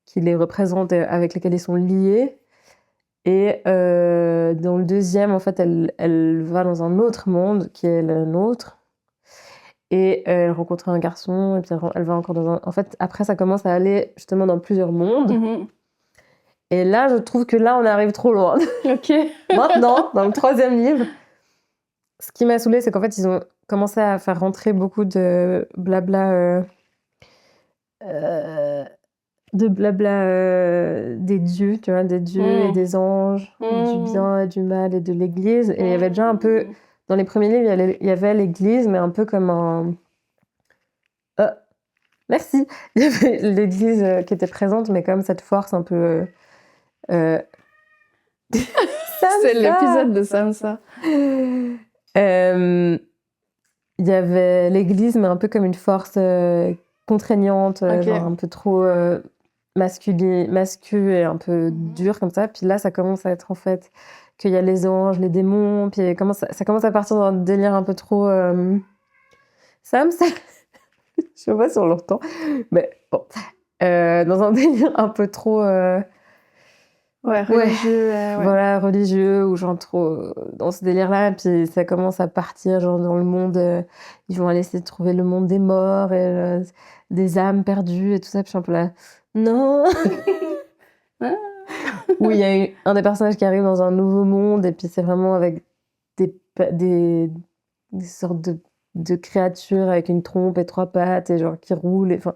[SPEAKER 2] qui les représente et avec lesquels ils sont liés. Et dans le deuxième, en fait, elle va dans un autre monde qui est le nôtre. Et elle rencontre un garçon, et puis elle va encore dans un... En fait, après, ça commence à aller justement dans plusieurs mondes. Et là, je trouve que là, on arrive trop loin.
[SPEAKER 1] Ok.
[SPEAKER 2] Maintenant, dans le 3e livre, ce qui m'a saoulée, c'est qu'en fait, ils ont commencé à faire rentrer beaucoup de blabla... des dieux, tu vois, des dieux et des anges, du bien et du mal et de l'église. Et il y avait déjà un peu... Dans les premiers livres, il y avait l'église, mais un peu comme un... Merci. Il y avait l'église qui était présente, mais comme cette force un peu...
[SPEAKER 1] C'est l'épisode de Samsa.
[SPEAKER 2] Il y avait l'église, mais un peu comme une force contraignante, genre un peu trop mascu et un peu dure comme ça. Puis là, ça commence à être en fait qu'il y a les anges, les démons, puis ça commence à partir dans un délire un peu trop... Sam, je sais pas si on l'entend, mais bon. Dans un délire un peu trop...
[SPEAKER 1] religieux.
[SPEAKER 2] Voilà, religieux, ou genre trop dans ce délire-là. Puis ça commence à partir, genre dans le monde... ils vont aller essayer de trouver le monde des morts, et des âmes perdues, et tout ça. Puis je suis un peu là... Non. Où il y a un des personnages qui arrive dans un nouveau monde, et puis c'est vraiment avec des sortes de créatures avec une trompe et 3 pattes, et genre qui roulent. Enfin,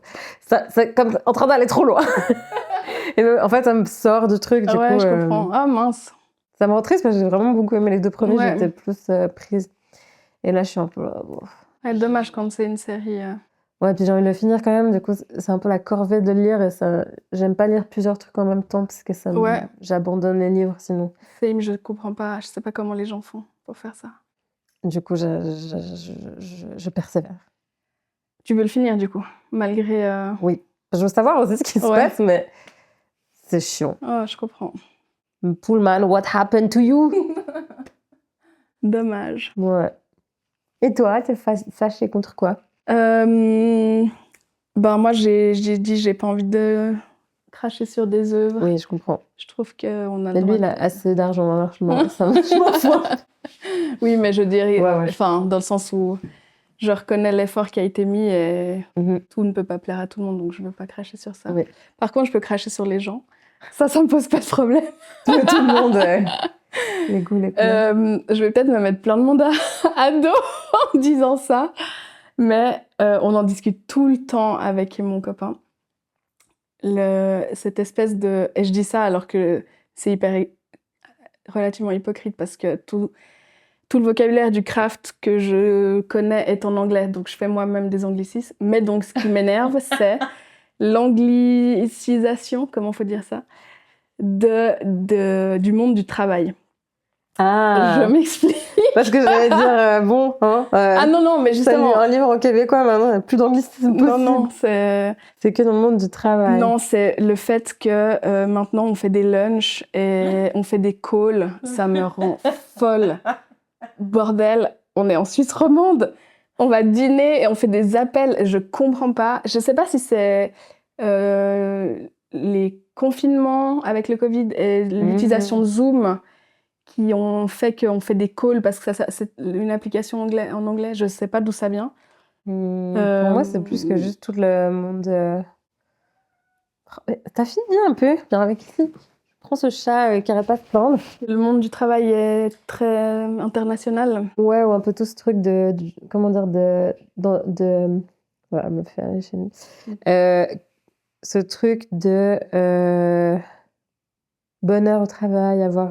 [SPEAKER 2] c'est comme en train d'aller trop loin. Et en fait, ça me sort du truc. Du coup,
[SPEAKER 1] je comprends. Ah mince.
[SPEAKER 2] Ça me rend triste parce que j'ai vraiment beaucoup aimé les 2 premiers. J'étais plus prise. Et là, je suis un peu là. Bon.
[SPEAKER 1] Dommage quand c'est une série.
[SPEAKER 2] Ouais, puis j'ai envie de le finir quand même. Du coup, c'est un peu la corvée de lire. Et ça, j'aime pas lire plusieurs trucs en même temps parce que j'abandonne les livres sinon.
[SPEAKER 1] Je comprends pas. Je sais pas comment les gens font pour faire ça.
[SPEAKER 2] Du coup, je persévère.
[SPEAKER 1] Tu veux le finir du coup, malgré.
[SPEAKER 2] Oui. Je veux savoir aussi ce qui se passe, mais c'est chiant.
[SPEAKER 1] Oh, je comprends.
[SPEAKER 2] Pullman, what happened to you?
[SPEAKER 1] Dommage.
[SPEAKER 2] Ouais. Et toi, t'es fâchée contre quoi?
[SPEAKER 1] Moi, j'ai dit j'ai pas envie de cracher sur des œuvres.
[SPEAKER 2] Oui, je comprends.
[SPEAKER 1] Je trouve qu'on a...
[SPEAKER 2] Et lui, il a assez d'argent, ça m'en fout.
[SPEAKER 1] Oui, mais je dirais... Enfin, dans le sens où je reconnais l'effort qui a été mis et tout ne peut pas plaire à tout le monde, donc je veux pas cracher sur ça. Oui. Par contre, je peux cracher sur les gens. Ça me pose pas de problème.
[SPEAKER 2] Tout le monde... les goûts, les couleurs.
[SPEAKER 1] Je vais peut-être me mettre plein de monde à dos en disant ça. Mais on en discute tout le temps avec mon copain. Cette espèce de... Et je dis ça alors que c'est relativement hypocrite parce que tout le vocabulaire du craft que je connais est en anglais. Donc je fais moi-même des anglicismes. Mais donc ce qui m'énerve, c'est l'anglicisation, comment faut dire ça, du monde du travail.
[SPEAKER 2] Ah.
[SPEAKER 1] Je m'explique.
[SPEAKER 2] Parce que j'allais dire,
[SPEAKER 1] ah non, mais justement...
[SPEAKER 2] un livre en québécois, maintenant, il n'y a plus d'anglicisme possible.
[SPEAKER 1] Non, c'est...
[SPEAKER 2] C'est que dans le monde du travail.
[SPEAKER 1] Non, c'est le fait que maintenant, on fait des lunchs et on fait des calls. Ça me rend folle. Bordel, on est en Suisse romande. On va dîner et on fait des appels. Je comprends pas. Je sais pas si c'est les confinements avec le Covid et l'utilisation de Zoom qui ont fait qu'on fait des calls parce que c'est une application en anglais. Je sais pas d'où ça vient.
[SPEAKER 2] Pour moi, c'est plus que juste tout le monde... T'as fini un peu, viens avec ici. Prends ce chat qui arrête pas de plaindre.
[SPEAKER 1] Le monde du travail est très international.
[SPEAKER 2] Ouais, ou un peu tout ce truc comment dire, voilà, me fait aller chez nous. Ce truc de bonheur au travail, avoir...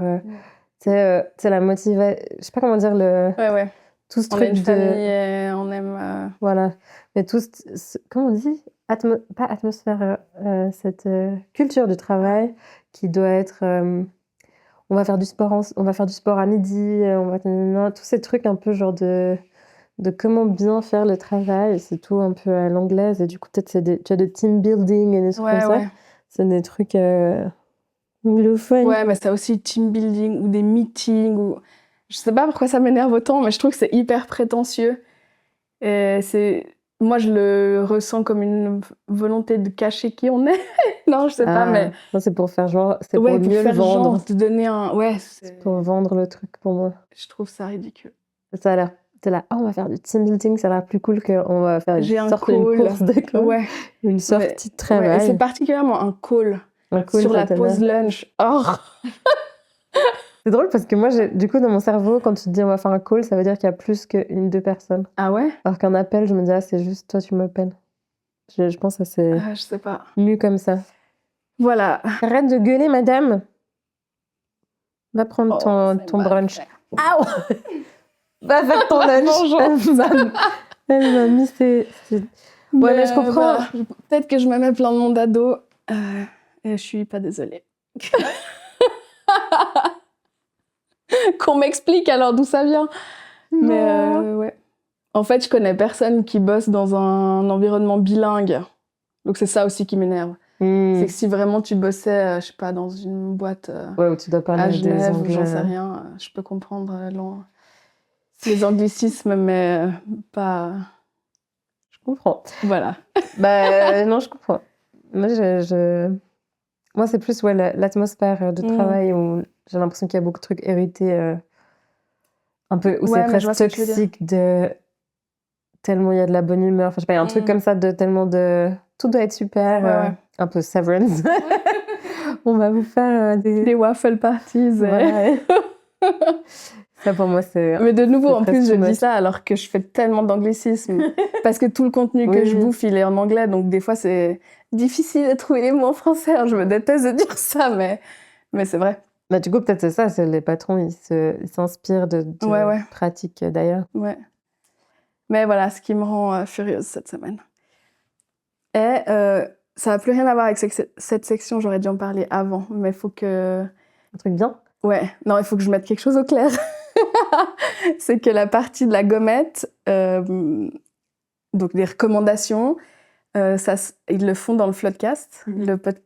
[SPEAKER 2] tu sais, la motivation... Je sais pas comment dire le...
[SPEAKER 1] Ouais.
[SPEAKER 2] Tout ce truc
[SPEAKER 1] on a une famille et on aime...
[SPEAKER 2] Voilà. Mais tout comment on dit pas atmosphère, cette culture du travail qui doit être... on va faire du sport à midi, tous ces trucs un peu genre de comment bien faire le travail. C'est tout un peu à l'anglaise. Et du coup, peut-être tu as des team building et des trucs comme ça. C'est des trucs... anglophones.
[SPEAKER 1] Ouais, mais c'est aussi team building ou des meetings. Je sais pas pourquoi ça m'énerve autant, mais je trouve que c'est hyper prétentieux. Et moi, je le ressens comme une volonté de cacher qui on est. Non, je sais pas, mais...
[SPEAKER 2] Non, c'est pour faire genre... C'est pour mieux
[SPEAKER 1] faire
[SPEAKER 2] le vendre.
[SPEAKER 1] Genre, te donner un... Ouais,
[SPEAKER 2] c'est pour vendre le truc pour moi.
[SPEAKER 1] Je trouve ça ridicule.
[SPEAKER 2] Ça a l'air... T'es là, on va faire du team building, ça a l'air plus cool qu'on va faire une course de call.
[SPEAKER 1] Ouais.
[SPEAKER 2] Une sortie de travail.
[SPEAKER 1] Et c'est particulièrement un call. Sur la pause lunch. Oh.
[SPEAKER 2] C'est drôle parce que moi, du coup, dans mon cerveau, quand tu te dis on va faire un call, ça veut dire qu'il y a plus deux personnes.
[SPEAKER 1] Ah ouais?
[SPEAKER 2] Alors qu'un appel, je me dis, c'est juste toi, tu m'appelles. Je pense que c'est
[SPEAKER 1] je sais pas.
[SPEAKER 2] mieux comme ça.
[SPEAKER 1] Voilà.
[SPEAKER 2] Arrête de gueuler, madame. Va prendre ton brunch. Aouh. Va faire ton lunch. Elle m'a mis Ouais, mais je comprends.
[SPEAKER 1] Peut-être que je me mets plein de monde à dos. Et je suis pas désolée. Qu'on m'explique alors d'où ça vient. Non. Mais ouais. En fait, je connais personne qui bosse dans un environnement bilingue. Donc, c'est ça aussi qui m'énerve. C'est que si vraiment tu bossais, je sais pas, dans une boîte
[SPEAKER 2] où tu dois parler
[SPEAKER 1] à Genève
[SPEAKER 2] des
[SPEAKER 1] ou j'en sais rien, je peux comprendre les anglicismes, mais pas...
[SPEAKER 2] Je comprends.
[SPEAKER 1] Voilà.
[SPEAKER 2] Non, je comprends. Moi, c'est plus l'atmosphère de travail où j'ai l'impression qu'il y a beaucoup de trucs hérités, un peu, où c'est presque toxique de... Tellement il y a de la bonne humeur. Enfin, je sais pas, il y a un truc comme ça de tellement de... Tout doit être super. Un peu Severance. On va vous faire
[SPEAKER 1] des waffle parties.
[SPEAKER 2] Ouais. Ça, pour moi, c'est...
[SPEAKER 1] Mais de nouveau, en plus, je dis ça alors que je fais tellement d'anglicisme. Parce que tout le contenu que je bouffe, il est en anglais. Donc, des fois, c'est difficile de trouver les mots en français. Je me déteste de dire ça, mais c'est vrai.
[SPEAKER 2] Bah, du coup, peut-être c'est ça. C'est les patrons, ils s'inspirent de pratiques d'ailleurs.
[SPEAKER 1] Ouais. Mais voilà, ce qui me rend furieuse cette semaine. Et ça n'a plus rien à voir avec cette section, j'aurais dû en parler avant, mais il faut que...
[SPEAKER 2] Un truc bien ?
[SPEAKER 1] Ouais, non, il faut que je mette quelque chose au clair. C'est que la partie de la gommette, donc des recommandations, ils le font dans le Floodcast,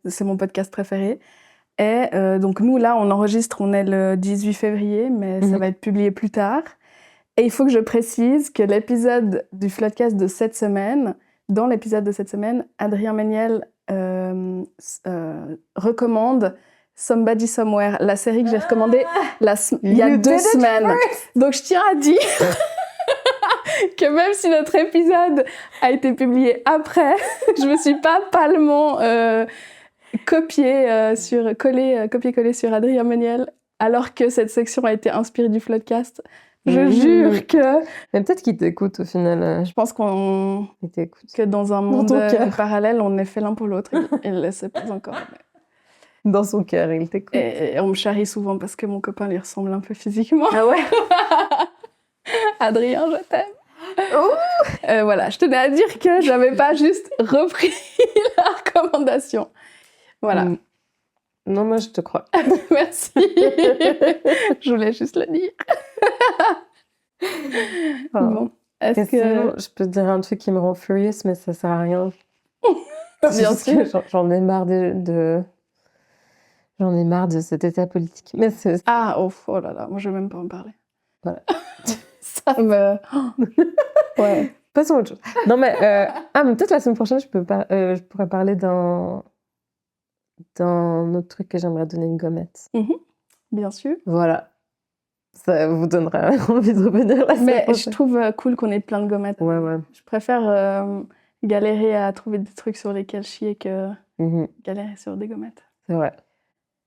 [SPEAKER 1] c'est mon podcast préféré. Et donc nous, là, on enregistre, on est le 18 février, mais ça va être publié plus tard. Et il faut que je précise que l'épisode du Floodcast de cette semaine, dans l'épisode de cette semaine, Adrien Méniel recommande Somebody Somewhere, la série que j'ai recommandée il y a 2 semaines. Donc je tiens à dire que même si notre épisode a été publié après, je me suis pas palement copié-collé sur Adrien Méniel, alors que cette section a été inspirée du Floodcast. Je jure que...
[SPEAKER 2] Mais peut-être qu'il t'écoute au final.
[SPEAKER 1] Je pense que dans un monde parallèle, on est fait l'un pour l'autre. Il ne le sait pas encore. Mais...
[SPEAKER 2] Dans son cœur, il t'écoute.
[SPEAKER 1] Et on me charrie souvent parce que mon copain lui ressemble un peu physiquement.
[SPEAKER 2] Ah ouais.
[SPEAKER 1] Adrien, je t'aime. Voilà, je tenais à dire que je n'avais pas juste repris la recommandation. Voilà.
[SPEAKER 2] Non, moi, je te crois.
[SPEAKER 1] Merci. Je voulais juste le dire. Bon, est-ce que...
[SPEAKER 2] Sinon, je peux te dire un truc qui me rend furieuse, mais ça sert à rien.
[SPEAKER 1] Bien sûr.
[SPEAKER 2] J'en ai marre J'en ai marre de cet état politique. Mais
[SPEAKER 1] oh là là, moi je vais même pas en parler.
[SPEAKER 2] Voilà.
[SPEAKER 1] Ça me...
[SPEAKER 2] Ouais. Passons à autre chose. Non, mais... mais peut-être la semaine prochaine, je pourrais parler d'un autre truc que j'aimerais donner une gommette.
[SPEAKER 1] Bien sûr.
[SPEAKER 2] Voilà. Ça vous donnera envie de revenir la semaine prochaine.
[SPEAKER 1] Mais je trouve cool qu'on ait plein de gommettes.
[SPEAKER 2] Ouais.
[SPEAKER 1] Je préfère galérer à trouver des trucs sur lesquels chier que galérer sur des gommettes.
[SPEAKER 2] C'est vrai.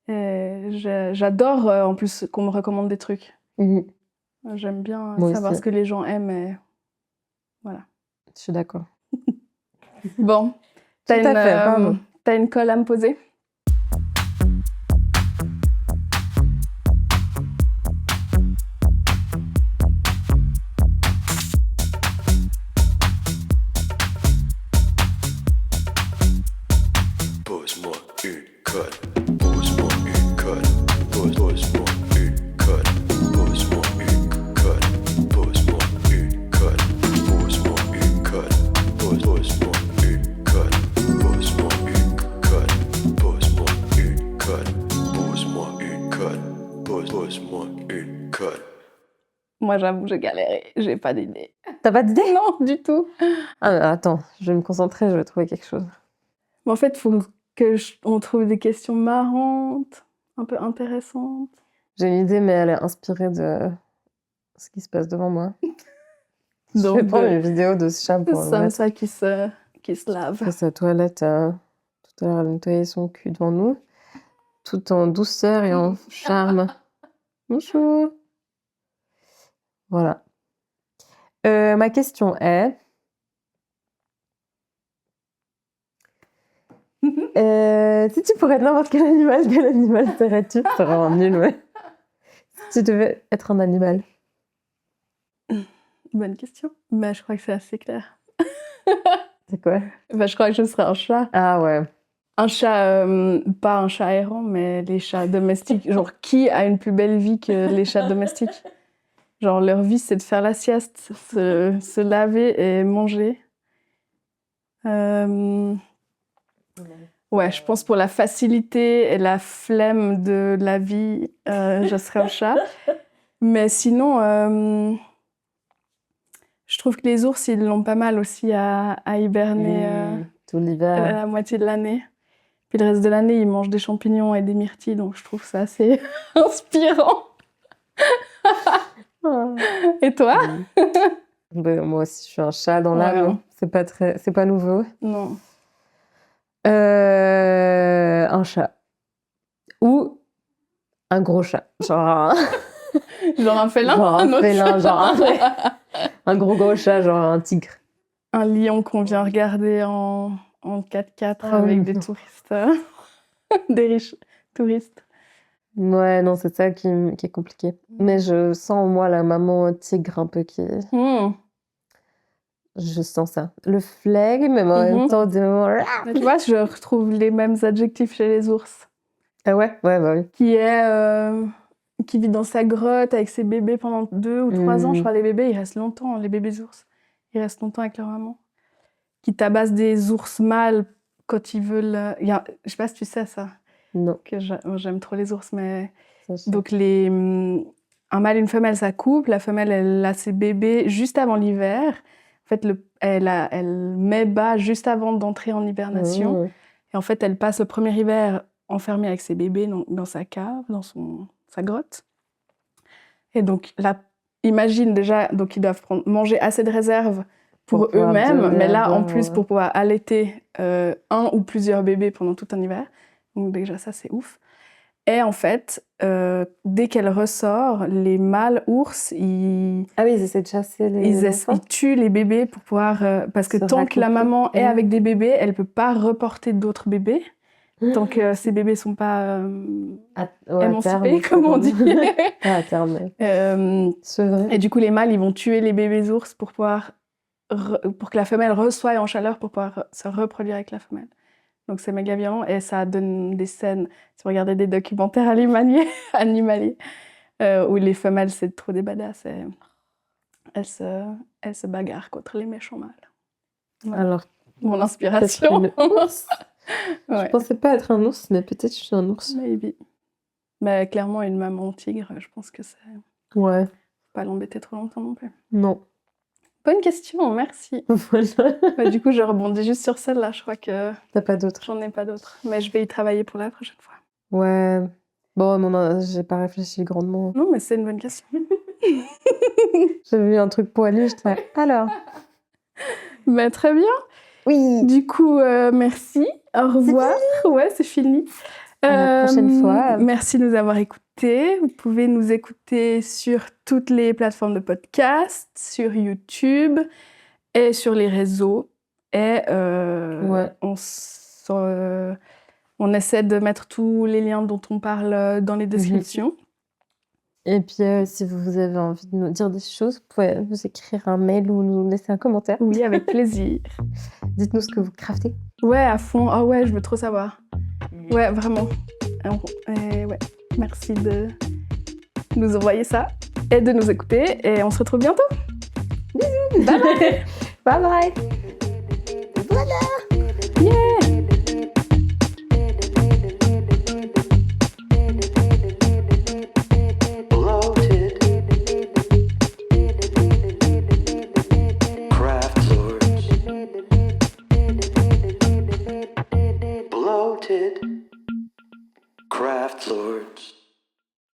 [SPEAKER 1] Et j'adore en plus qu'on me recommande des trucs. J'aime bien savoir ce que les gens aiment et voilà.
[SPEAKER 2] Je suis d'accord.
[SPEAKER 1] Bon, t'as une colle à me poser ?
[SPEAKER 4] Pose-moi une colle. Pose-moi une colle. Pose-moi une colle. Pose-moi une colle. Pose-moi une colle. Pose-moi une colle. Pose-moi une colle. Pose-moi une colle. Pose-moi une colle. Pose-moi une colle. Pose-moi une colle.
[SPEAKER 1] Moi, j'avoue, j'ai galéré. J'ai pas d'idée.
[SPEAKER 2] T'as pas d'idée ?
[SPEAKER 1] Non, du tout.
[SPEAKER 2] Attends, je vais me concentrer, je vais trouver quelque chose.
[SPEAKER 1] Mais en fait, il faut qu'on trouve des questions marrantes, un peu intéressantes.
[SPEAKER 2] J'ai une idée, mais elle est inspirée de ce qui se passe devant moi.
[SPEAKER 1] Donc,
[SPEAKER 2] je vais prendre une vidéo de ce chat pour
[SPEAKER 1] Sansa qui se lave.
[SPEAKER 2] Après sa toilette, tout à l'heure, elle a nettoyé son cul devant nous, tout en douceur et en charme. Bonjour. Voilà. Ma question est... si tu pourrais être n'importe quel animal serais-tu ? C'est vraiment nul, ouais. Si tu devais être un animal.
[SPEAKER 1] Bonne question. Bah, je crois que c'est assez clair.
[SPEAKER 2] C'est quoi ?
[SPEAKER 1] Bah, je crois que je serais un chat.
[SPEAKER 2] Ah ouais.
[SPEAKER 1] Un chat, pas un chat errant, mais les chats domestiques. Genre, qui a une plus belle vie que les chats domestiques ? Genre, leur vie, c'est de faire la sieste, se laver et manger. Ouais, je pense pour la facilité et la flemme de la vie, je serais un chat. Mais sinon, je trouve que les ours, ils l'ont pas mal aussi à hiberner
[SPEAKER 2] tout l'hiver.
[SPEAKER 1] la moitié de l'année. Puis le reste de l'année, ils mangent des champignons et des myrtilles, donc je trouve ça assez inspirant. Et toi?
[SPEAKER 2] Moi aussi, je suis un chat dans l'âme. C'est pas nouveau.
[SPEAKER 1] Non.
[SPEAKER 2] Un chat. Ou un gros chat. Genre
[SPEAKER 1] un félin?
[SPEAKER 2] Genre un félin, un gros chat, genre un tigre.
[SPEAKER 1] Un lion qu'on vient regarder en 4x4 avec des touristes. Des riches touristes.
[SPEAKER 2] Ouais, non, c'est ça qui est compliqué. Mais je sens en moi la maman tigre un peu qui... Je sens ça. Le flegme, mais en même temps...
[SPEAKER 1] Mais tu vois, je retrouve les mêmes adjectifs chez les ours.
[SPEAKER 2] Ah ouais? Ouais, bah oui.
[SPEAKER 1] Qui vit dans sa grotte avec ses bébés pendant 2 ou 3 ans. Je crois les bébés, ils restent longtemps, les bébés ours. Ils restent longtemps avec leur maman. Qui tabassent des ours mâles quand ils veulent... Je sais pas si tu sais ça.
[SPEAKER 2] Non.
[SPEAKER 1] J'aime trop les ours, mais... Donc, un mâle et une femelle, ça couple. La femelle, elle a ses bébés juste avant l'hiver. En fait, elle met bas juste avant d'entrer en hibernation. Et en fait, elle passe le premier hiver enfermée avec ses bébés dans sa cave, dans sa grotte. Et donc, là, imagine déjà, donc ils doivent manger assez de réserves pour eux-mêmes, mais là, en plus, pour pouvoir allaiter un ou plusieurs bébés pendant tout un hiver. Donc déjà, ça, c'est ouf. Et en fait, dès qu'elle ressort, les mâles ours, ils
[SPEAKER 2] essaient de chasser les enfants.
[SPEAKER 1] Ils tuent les bébés pour pouvoir... parce que tant que la maman est avec des bébés, elle ne peut pas reporter d'autres bébés. Tant que ces bébés ne sont pas émancipés, comme on dit.
[SPEAKER 2] À terme. C'est vrai.
[SPEAKER 1] Et du coup, les mâles, ils vont tuer les bébés ours pour que la femelle reçoit en chaleur pour pouvoir se reproduire avec la femelle. Donc c'est méga violent et ça donne des scènes, si vous regardez des documentaires animaliers où les femelles, c'est trop des badass et elles se bagarrent contre les méchants mâles. Voilà.
[SPEAKER 2] Alors,
[SPEAKER 1] mon inspiration.
[SPEAKER 2] Une ours. Je pensais pas être un ours, mais peut-être je suis un ours.
[SPEAKER 1] Maybe. Mais clairement, une maman tigre, je pense que c'est...
[SPEAKER 2] Ouais.
[SPEAKER 1] Faut pas l'embêter trop longtemps non plus.
[SPEAKER 2] Non.
[SPEAKER 1] Bonne question, merci.
[SPEAKER 2] Voilà.
[SPEAKER 1] Du coup, je rebondis juste sur celle-là. Je crois que...
[SPEAKER 2] T'as pas d'autres?
[SPEAKER 1] J'en ai pas d'autres. Mais je vais y travailler pour la prochaine fois.
[SPEAKER 2] Ouais. Bon, j'ai pas réfléchi grandement.
[SPEAKER 1] Non, mais c'est une bonne question.
[SPEAKER 2] J'avais vu un truc poilu, je disais, alors.
[SPEAKER 1] Bah, très bien.
[SPEAKER 2] Oui.
[SPEAKER 1] Du coup, merci. Au revoir. C'est fini.
[SPEAKER 2] À la prochaine fois.
[SPEAKER 1] Merci de nous avoir écoutés. Vous pouvez nous écouter sur toutes les plateformes de podcast, sur YouTube et sur les réseaux. Et on essaie de mettre tous les liens dont on parle dans les descriptions.
[SPEAKER 2] Et puis, si vous avez envie de nous dire des choses, vous pouvez nous écrire un mail ou nous laisser un commentaire.
[SPEAKER 1] Oui, avec plaisir.
[SPEAKER 2] Dites-nous ce que vous craftez.
[SPEAKER 1] Ouais, à fond. Ah ouais, je veux trop savoir. Ouais, vraiment. Merci de nous envoyer ça et de nous écouter. Et on se retrouve bientôt. Bisous. Bye bye.
[SPEAKER 2] Bye bye.
[SPEAKER 1] Voilà. Yeah.
[SPEAKER 4] Bloated.